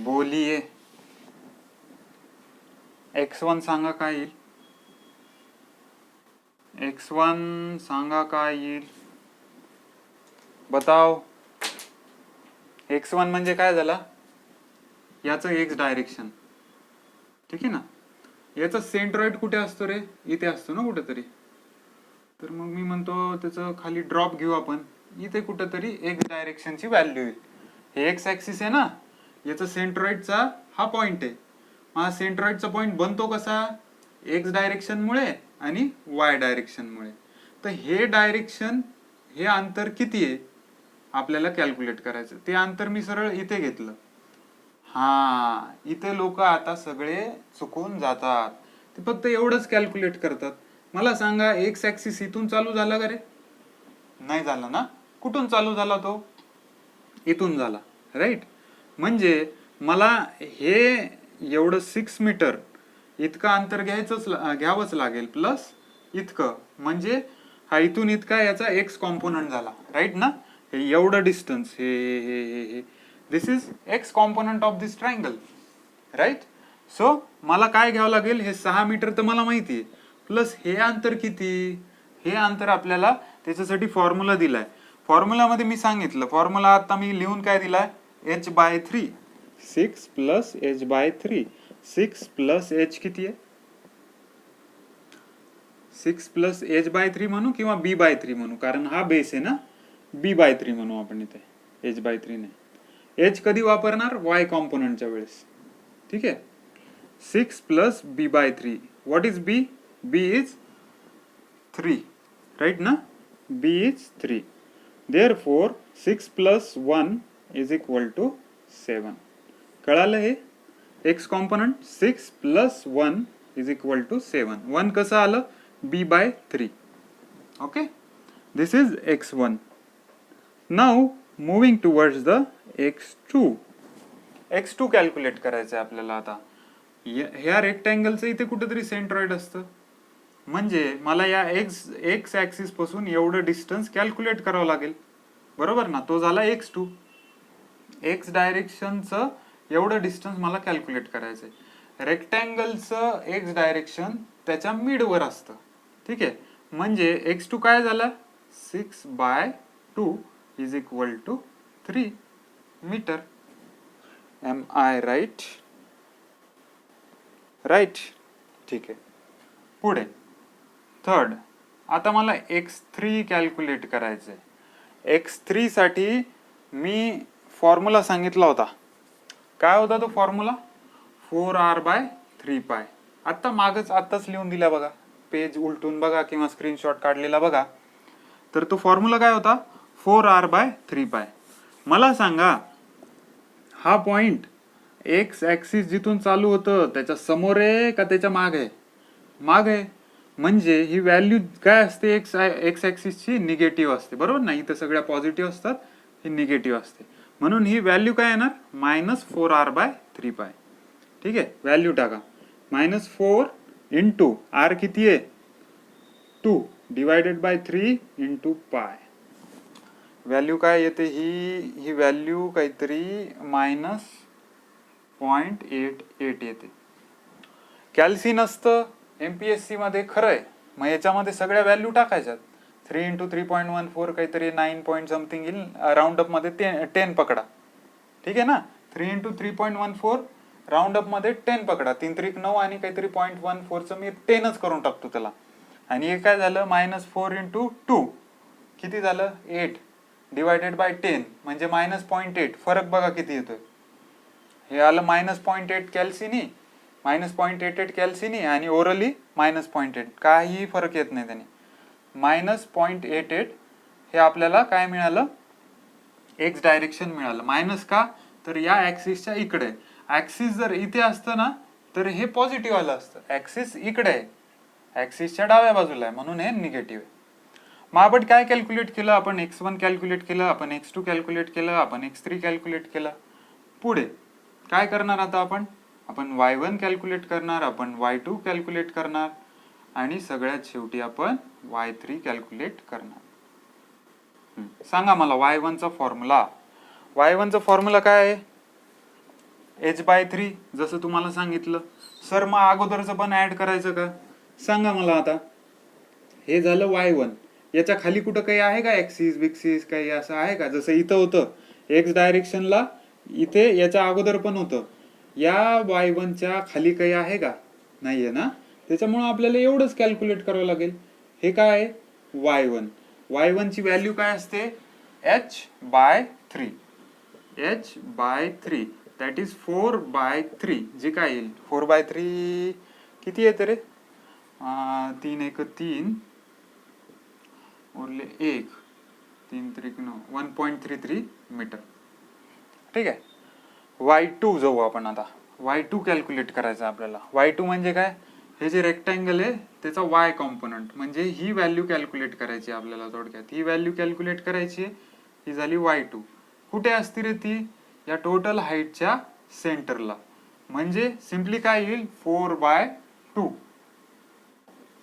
A: बोलिए. x1 सांगा काय येईल, x1 सांगा काय येईल, बताओ. x1 म्हणजे काय झाला, याचं एक्स डायरेक्शन. ठीक आहे ना, याचा सेंट्रॉइड कुठे असतो रे, इथे असतो ना कुठेतरी. तर मग मी म्हणतो त्याचं खाली ड्रॉप घेऊ आपण, इथे कुठेतरी एक्स डायरेक्शनची व्हॅल्यू येईल. हे एक्स ऍक्सिस आहे ना, याचा सेंट्रॉइडचा हा पॉइंट आहे. हा सेंट्रॉइडचा पॉइंट बनतो कसा, एक्स डायरेक्शन मुळे आणि वाय डायरेक्शन मुळे. तर हे डायरेक्शन, हे अंतर किती आहे आपल्याला कॅल्क्युलेट करायचं. ते अंतर मी सरळ इथे घेतलं. हा, इथे लोक आता सगळे चुकून जातात, ते फक्त एवढंच कॅल्क्युलेट करतात. मला सांगा, एक्स ऍक्सिस इथून चालू झाला का रे, नाही झाला ना. कुठून चालू झाला तो, इथून झाला, राईट. म्हणजे मला हे एवढं 6 मीटर इतकं अंतर घ्यावंच लागेल, प्लस इतकं, म्हणजे हा इथून इतका याचा एक्स कॉम्पोनंट झाला, राईट ना. हे एवढं डिस्टन्स, हे this is x component of this triangle, right. So मला काय घ्यावं लागेल, हे 6 मीटर तर मला माहिती आहे, प्लस हे अंतर किती, हे अंतर आपल्याला त्याच्यासाठी फॉर्म्युला दिलाय. फॉर्म्युलामध्ये मी सांगितलं, फॉर्म्युला आता मी लिहून काय दिलाय, h/3, 6 + h/3. 6 + h किती आहे, 6 + h/3 म्हणू किंवा b/3 म्हणू, कारण हा बेस आहे ना, b/3 म्हणू आपण इथे, h/3 नाही. h कधी वापरणार, y कॉम्पोनंटच्या वेळेस. ठीक आहे, 6 + b/3. What is b, b is 3, right ना, b इज 3. Therefore 6 + 1 = 7. कळालं हे, एक्स कॉम्पोनंट 6 + 1 = 7. 1 कसं आलं, b/3. Okay, this is x1. Now moving towards the x2. x2 calculate करायचं आहे आपल्याला. आता ह्या रेक्टँगलचं इथे कुठेतरी सेंट्रॉइड असतं, म्हणजे मला या एक्स ऍक्सिस पासून एवढं डिस्टन्स कॅल्क्युलेट करावं लागेल, बरोबर ना. तो झाला x2. एक्स डायरेक्शनचं एवढं डिस्टन्स मला कॅल्क्युलेट करायचंय. रेक्टँगलचं एक्स डायरेक्शन त्याच्या मिडवर असतं. ठीक आहे, म्हणजे x2 काय झाला, 6/2 = 3 metre. Am I right, right. ठीक आहे, पुढे थर्ड. आता मला x3 कॅल्क्युलेट करायचंय. x3 साठी मी फॉर्म्युला सांगितला होता. काय होता तो फॉर्म्युला, 4r/3π. आत्ताच लिहून दिला बघा, पेज उलटून बघा किंवा स्क्रीनशॉट काढलेला बघा. तर तो फॉर्म्युला काय होता, 4r/3π. मला सांगा, हा पॉइंट एक्स ऍक्सिस जिथून चालू होतं त्याच्या समोर आहे का त्याच्या मागे आहे, मागे आहे. म्हणजे ही व्हॅल्यू काय असते, एक्स ऍक्सिसची निगेटिव्ह असते, बरोबर ना. इथं सगळ्या पॉझिटिव्ह असतात, ही निगेटिव्ह असते, म्हणून ही व्हॅल्यू काय येणार, -4r/3π. ठीक आहे, व्हॅल्यू टाका, -4 × r किती आहे, 2 / 3 × π. व्हॅल्यू काय येते, ही व्हॅल्यू काहीतरी -0.88 येते. कॅल्सी नसतं MPSC मध्ये, खरंय. मग याच्यामध्ये सगळ्या व्हॅल्यू टाकायच्यात. 3 × 3.14 काहीतरी 9 पॉईंट समथिंग येईल, राऊंड अप मध्ये 10 पकडा. ठीक आहे ना, 3 × 3.14 राऊंड अप मध्ये 10 पकडा, 3 त्रिक 9 आणि काहीतरी 0.14चं मी 10च करून टाकतो त्याला. आणि हे काय झालं, -4 × 2 किती झालं, 8 / 10 म्हणजे -0.8. फरक बघा किती येतोय. हे आलं -0.8 कॅल्सिनी, -0.88 कॅल्सिनी आणि ओरली -0.8, काहीही फरक येत नाही त्याने. -0.88 हे आपल्याला काय मिळालं, एक्स डायरेक्शन मिळालं. मायनस का, तर या ऍक्सिसच्या इकडे. ऍक्सिस जर इथे असतं ना तर हे पॉझिटिव्ह आलं असतं. ऍक्सिस इकडे आहे, ऍक्सिसच्या डाव्या बाजूला आहे, म्हणून हे निगेटिव्ह आहे. मग आपण काय कॅल्क्युलेट केलं, आपण x1 कॅल्क्युलेट केलं, आपण x2 कॅल्क्युलेट केलं, आपण x3 कॅल्क्युलेट केलं. पुढे काय करणार आता आपण y1 कॅल्क्युलेट करणार, आपण y2 कॅल्क्युलेट करणार आणि सगळ्यात शेवटी आपण y3 कॅल्क्युलेट करणार. सांगा मला y1 चा फॉर्म्युला. y1 चा फॉर्म्युला काय आहे, h/3, जसं तुम्हाला सांगितलं. सर मग अगोदरचं पण ऍड करायचं का, सांगा मला. आता हे झालं y1, याच्या खाली कुठं काही आहे का ऍक्सिस बिक्सिस काही असं आहे का, जसं इथं होतं एक्स डायरेक्शनला, इथे याच्या अगोदर पण होतं. या y1 च्या खाली काही आहे का, नाहीये ना, त्याच्यामुळे आपल्याला एवढंच कॅल्क्युलेट करावं लागेल. हे काय आहे y1. y1 ची व्हॅल्यू काय असते, h/3, h/3 दॅट इज 4/3. जे काय येईल 4/3 किती येते रे, 3 एक 3 उरले 1, 3 त्रिक 9, 1.33 मीटर. ठीक आहे. y2 जाऊ आपण आता. y2 कॅल्क्युलेट करायचं आपल्याला. y2 म्हणजे काय, हे जे रेक्टँगल आहे त्याचा y कॉम्पोनंट, म्हणजे ही व्हॅल्यू कॅल्क्युलेट करायची आपल्याला. थोडक्यात ही व्हॅल्यू कॅल्क्युलेट करायची, ही झाली y2. कुठे असते रे ती, या टोटल हाईटच्या सेंटरला. म्हणजे सिम्पली काय येईल, 4/2.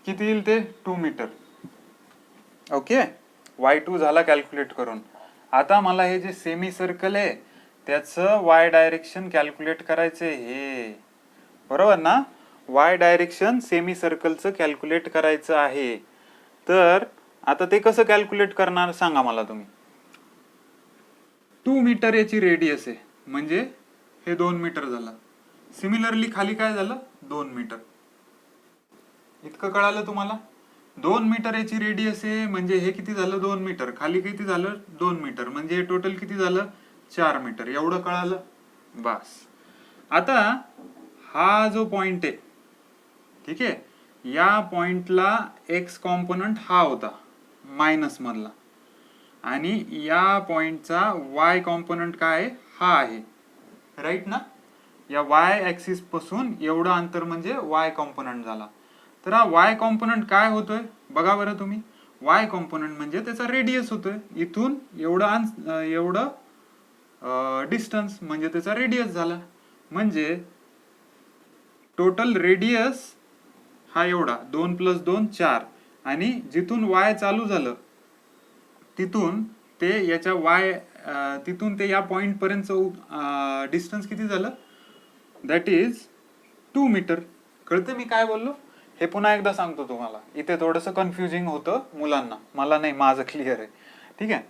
A: किती येईल ते, 2 मीटर. ओके, y2 झाला कॅल्क्युलेट करून. आता मला हे जे सेमी सर्कल आहे त्याचं y डायरेक्शन कॅल्क्युलेट करायचंय. हे बरोबर ना, y डायरेक्शन सेमी सर्कलचं कॅल्क्युलेट करायचं आहे. तर आता ते कसं कॅल्क्युलेट करणार सांगा मला तुम्ही. 2 मीटर याची रेडियस आहे, म्हणजे हे 2 मीटर झालं. सिमिलरली खाली काय झालं, 2 मीटर. इतकं कळालं तुम्हाला. 2 मीटर याची रेडियस आहे, म्हणजे हे किती झालं, 2 मीटर. खाली किती झालं, 2 मीटर, म्हणजे हे टोटल किती झालं, 4 मीटर. एवढं कळालं बस. आता हा जो पॉइंट आहे, ठीक आहे, या पॉइंटला एक्स कॉम्पोनंट हा होता मायनस मधला, आणि या पॉइंटचा वाय कॉम्पोनंट काय आहे, हा आहे. राईट ना, या वाय ऍक्सिस पासून एवढं अंतर म्हणजे वाय कॉम्पोनंट झाला. तर हा वाय कॉम्पोनंट काय होतोय बघा बरं तुम्ही. वाय कॉम्पोनंट म्हणजे त्याचा रेडियस होतोय, इथून एवढं डिस्टन्स म्हणजे त्याचा रेडियस झाला. म्हणजे टोटल रेडियस हा एवढा, 2 + 2 4, आणि जिथून वाय चालू झालं तिथून ते याच्या वाय, तिथून ते या पॉइंट पर्यंत डिस्टन्स किती झालं, दॅट इज 2 मीटर. कळतं मी काय बोललो. हे पुन्हा एकदा सांगतो तुम्हाला, इथे थोडंसं कन्फ्युजिंग होतं मुलांना, मला नाही, माझं क्लिअर आहे. ठीक आहे.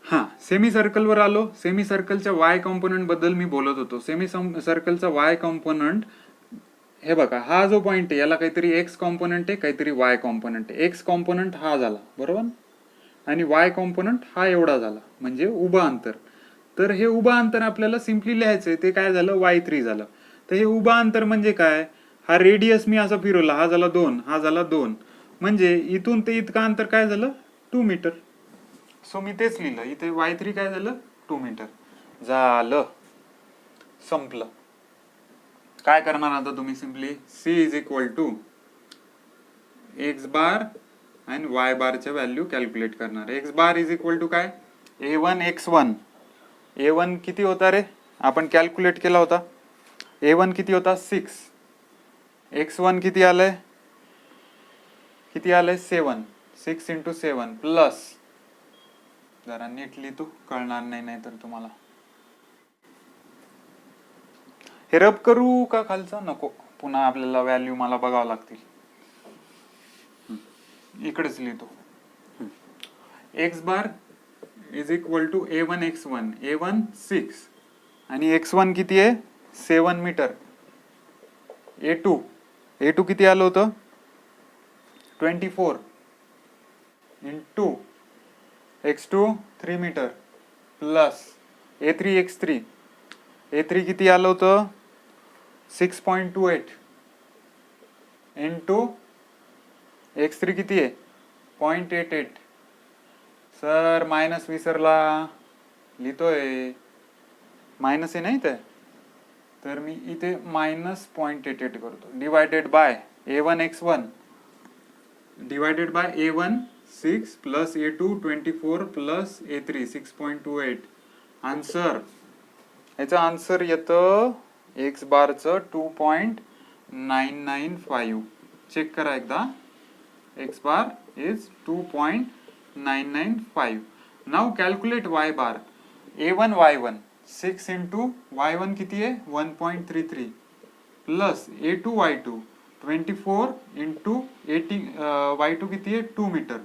A: हा, सेमी सर्कल वर आलो. सेमी सर्कलच्या वाय कॉम्पोनंट बद्दल मी बोलत होतो. सेमी सर्कलचा वाय कॉम्पोनंट, हे बघा, हा जो पॉइंट आहे याला काहीतरी एक्स कॉम्पोनंट आहे, काहीतरी वाय कॉम्पोनंट आहे. एक्स कॉम्पोनंट हा झाला बरोबर, आणि वाय कॉम्पोनंट हा एवढा झाला, म्हणजे उभं अंतर. तर हे उभं अंतर आपल्याला सिम्पली लिहायचंय, ते काय झालं, y3 झालं. तर हे उभं अंतर म्हणजे काय, हा रेडियस मी असा फिरवला, हा झाला 2, हा झाला 2, म्हणजे इथून ते इतकं अंतर काय झालं, 2 मीटर. सो मी तेच लिहिलं इथे, y3 काय झालं, 2 मीटर. झालं, संपलं. काय करणार आता तुम्ही, सिम्पली c = x बार आणि y बारच्या व्हॅल्यू कॅल्क्युलेट करणार. x बार = काय, a1 x1. a1 किती होता रे, आपण कॅल्क्युलेट केला होता. a1 किती होता, 6. x1 किती आलंय, 7. 6 × 7 प्लस, जरा नीट लिहितो, कळणार नाही तर तुम्हाला. हे रब करू का खालचं, नको, पुन्हा आपल्याला व्हॅल्यू मला बघावं लागतील. इकडेच लिहितो. x बार = a1 x1. a1 6 आणि x1 किती आहे, 7 मीटर. a2 किती आलं होतं, 24 × x2 3 metre plus a3 x3. A3 किती आलं होतं 6.28 इंटू x3 किती आहे 0.88. सर मायनस विसरला, लिहितोय मायनस आहे नाही तर मी इथे -0.88 करतो divided by A1 divided by A1 6 plus A2 24 plus A3 6.28. Answer, याचं आन्सर येतं एक्स बारचं 2.995. चेक करा एकदा, x bar is 2.995. Now calculate Y bar. A1 Y1 6 into Y1 किती आहे 1.33 plus A2 Y2 24 into Y2 किती आहे 2 meter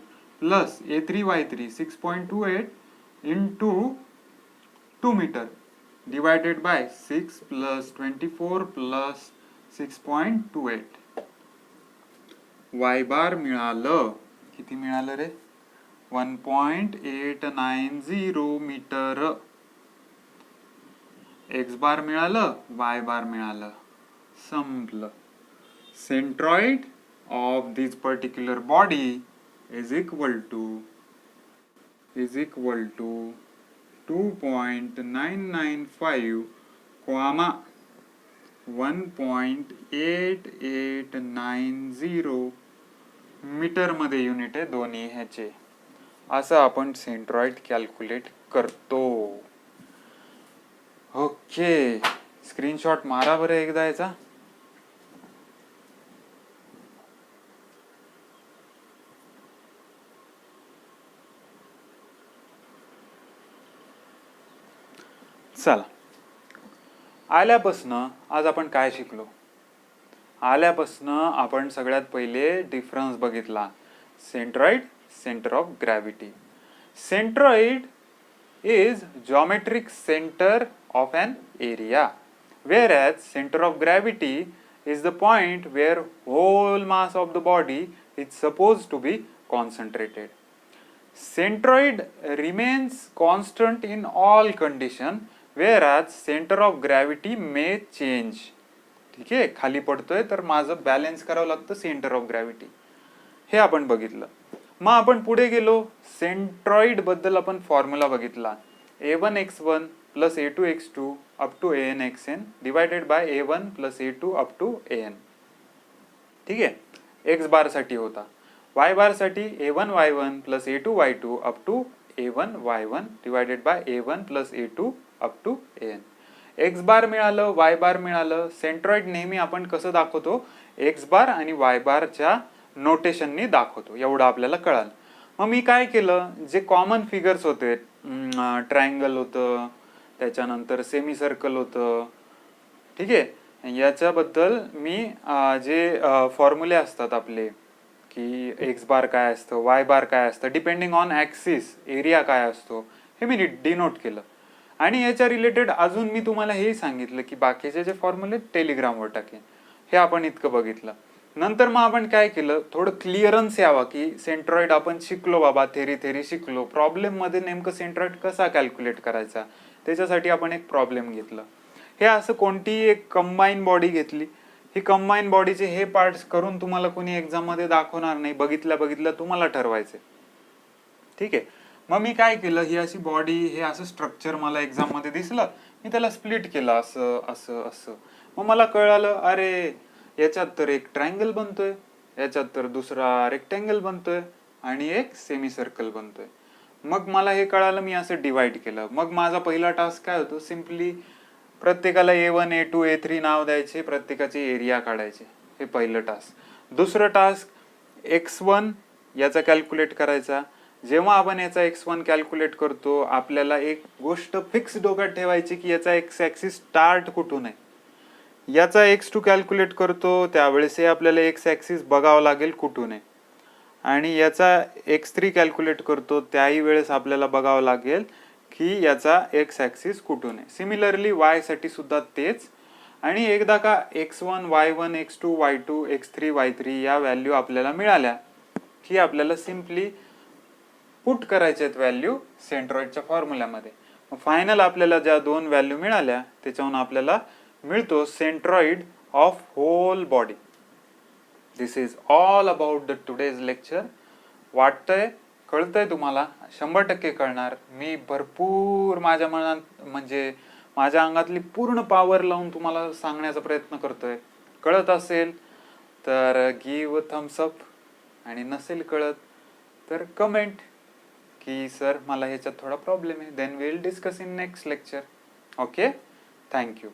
A: plus A3 Y3 6.28 into 2 meter divided by 6 plus 24 plus 6.28. Y bar मिळालं, किती मिळालं रे 1.890 मीटर. एक्स बार मिळालं, वाय बार मिळालं, संपलं. Centroid of this particular body is equal to 2.995 comma 1.8890 metre मध्ये युनिट आहे दोन्ही ह्याचे. असं आपण सेंट्रॉइड कॅल्क्युलेट करतो. ओके, स्क्रीनशॉट मारा बरं एकदा याचा. चला, आल्यापासनं आज आपण काय शिकलो. आल्यापासनं आपण सगळ्यात पहिले डिफरन्स बघितला. Centroid, centre of gravity. Centroid is geometric center of an area, whereas center of gravity is the point where whole mass of the body is supposed to be concentrated. Centroid remains constant in all condition, whereas center of gravity may change. ठीक आहे, खाली पडतोय तर माझं बॅलन्स करावं लागतं सेंटर ऑफ ग्रॅव्हिटी. हे आपण बघितलं. मग आपण पुढे गेलो, सेंट्रॉइड बद्दल आपण फॉर्म्युला बघितला. A1 x1 plus A2 x2 up to AN xn divided by A1 plus A2 up to AN. ठीक आहे, एक्स बार साठी होता. वाय बार साठी A1 y1 plus A2 y2 up to A1 y1 divided by A1 plus A2 up to AN. X bar मिळालं, वाय बार मिळालं. सेंट्रॉइड नेहमी आपण कसं दाखवतो, एक्स बार आणि वाय बारच्या नोटेशननी दाखवतो, एवढं आपल्याला कळालं. मग मी काय केलं, जे कॉमन फिगर्स होते, ट्रायंगल होतं, त्याच्यानंतर सेमी सर्कल होतं, ठीक आहे, याच्याबद्दल मी जे फॉर्म्युले असतात आपले, की एक्स बार काय असतं, वाय बार काय असतं, डिपेंडिंग ऑन ॲक्सिस एरिया काय असतो, हे मी डिनोट केलं. आणि याच्या रिलेटेड अजून मी तुम्हाला हेही सांगितलं की बाकीचे जे फॉर्म्युले टेलिग्रामवर टाकेन. हे आपण इतकं बघितलं. नंतर मग आपण काय केलं, थोडं क्लिअरन्स यावा की सेंट्रॉइड आपण शिकलो बाबा, थेरी शिकलो, प्रॉब्लेम मध्ये नेमकं सेंट्रॉइड कसा कॅल्क्युलेट करायचा, त्याच्यासाठी आपण एक प्रॉब्लेम घेतलं. हे असं कोणतीही एक कंबाईन बॉडी घेतली, ही कंबाईन बॉडीचे हे पार्ट्स करून तुम्हाला कोणी एक्झाम मध्ये दाखवणार नाही, बघितल्या तुम्हाला ठरवायचे. ठीक आहे, मग मी काय केलं, ही अशी बॉडी, हे असं स्ट्रक्चर मला एक्झाम मध्ये दिसलं, मी त्याला स्प्लिट केलं असं असं असं. मग मला कळालं, अरे याच्यात तर एक ट्रायंगल बनतोय, याच्यात तर दुसरा रेक्टँगल बनतोय आणि एक सेमी सर्कल बनतोय. मग मला हे कळालं, मी असं डिवाइड केलं. मग माझा पहिला टास्क काय होतो, सिम्पली प्रत्येकाला A1 A2 A3 नाव द्यायचे, प्रत्येकाचे एरिया काढायचे, हे पहिलं टास्क. दुसरं टास्क x1 याचा कॅल्क्युलेट करायचा. जेव्हा आपण याचा x1 कॅल्क्युलेट करतो, आपल्याला एक गोष्ट फिक्स डोक्यात ठेवायची की याचा एक्स ॲक्सिस स्टार्ट कुठून आहे. याचा x2 कॅल्क्युलेट करतो त्यावेळेस आपल्याला एक्स ॲक्सिस बघावं लागेल कुठून आहे. आणि याचा x3 कॅल्क्युलेट करतो त्याही वेळेस आपल्याला बघावं लागेल की याचा एक्स ॲक्सिस कुठून आहे. सिमिलरली y साठी सुद्धा तेच. आणि एकदा का x1 y1 x2 y2 x3 y3 या व्हॅल्यू आपल्याला मिळाल्या की आपल्याला सिम्पली पुट करायचे आहेत व्हॅल्यू सेंट्रॉइडच्या फॉर्म्युल्यामध्ये. फायनल आपल्याला ज्या 2 व्हॅल्यू मिळाल्या त्याच्यावरून आपल्याला मिळतो centroid of whole body. This is all about the today's lecture. वाटतंय कळतंय तुम्हाला? 100% कळणार. मी भरपूर माझ्या मनात म्हणजे माझ्या अंगातली पूर्ण पॉवर लावून तुम्हाला सांगण्याचा प्रयत्न करतोय. कळत असेल तर गिव थम्स अप, आणि नसेल कळत तर कमेंट की सर मला ह्याच्यात थोडा प्रॉब्लेम आहे. Then we will discuss in next lecture. Okay, thank you.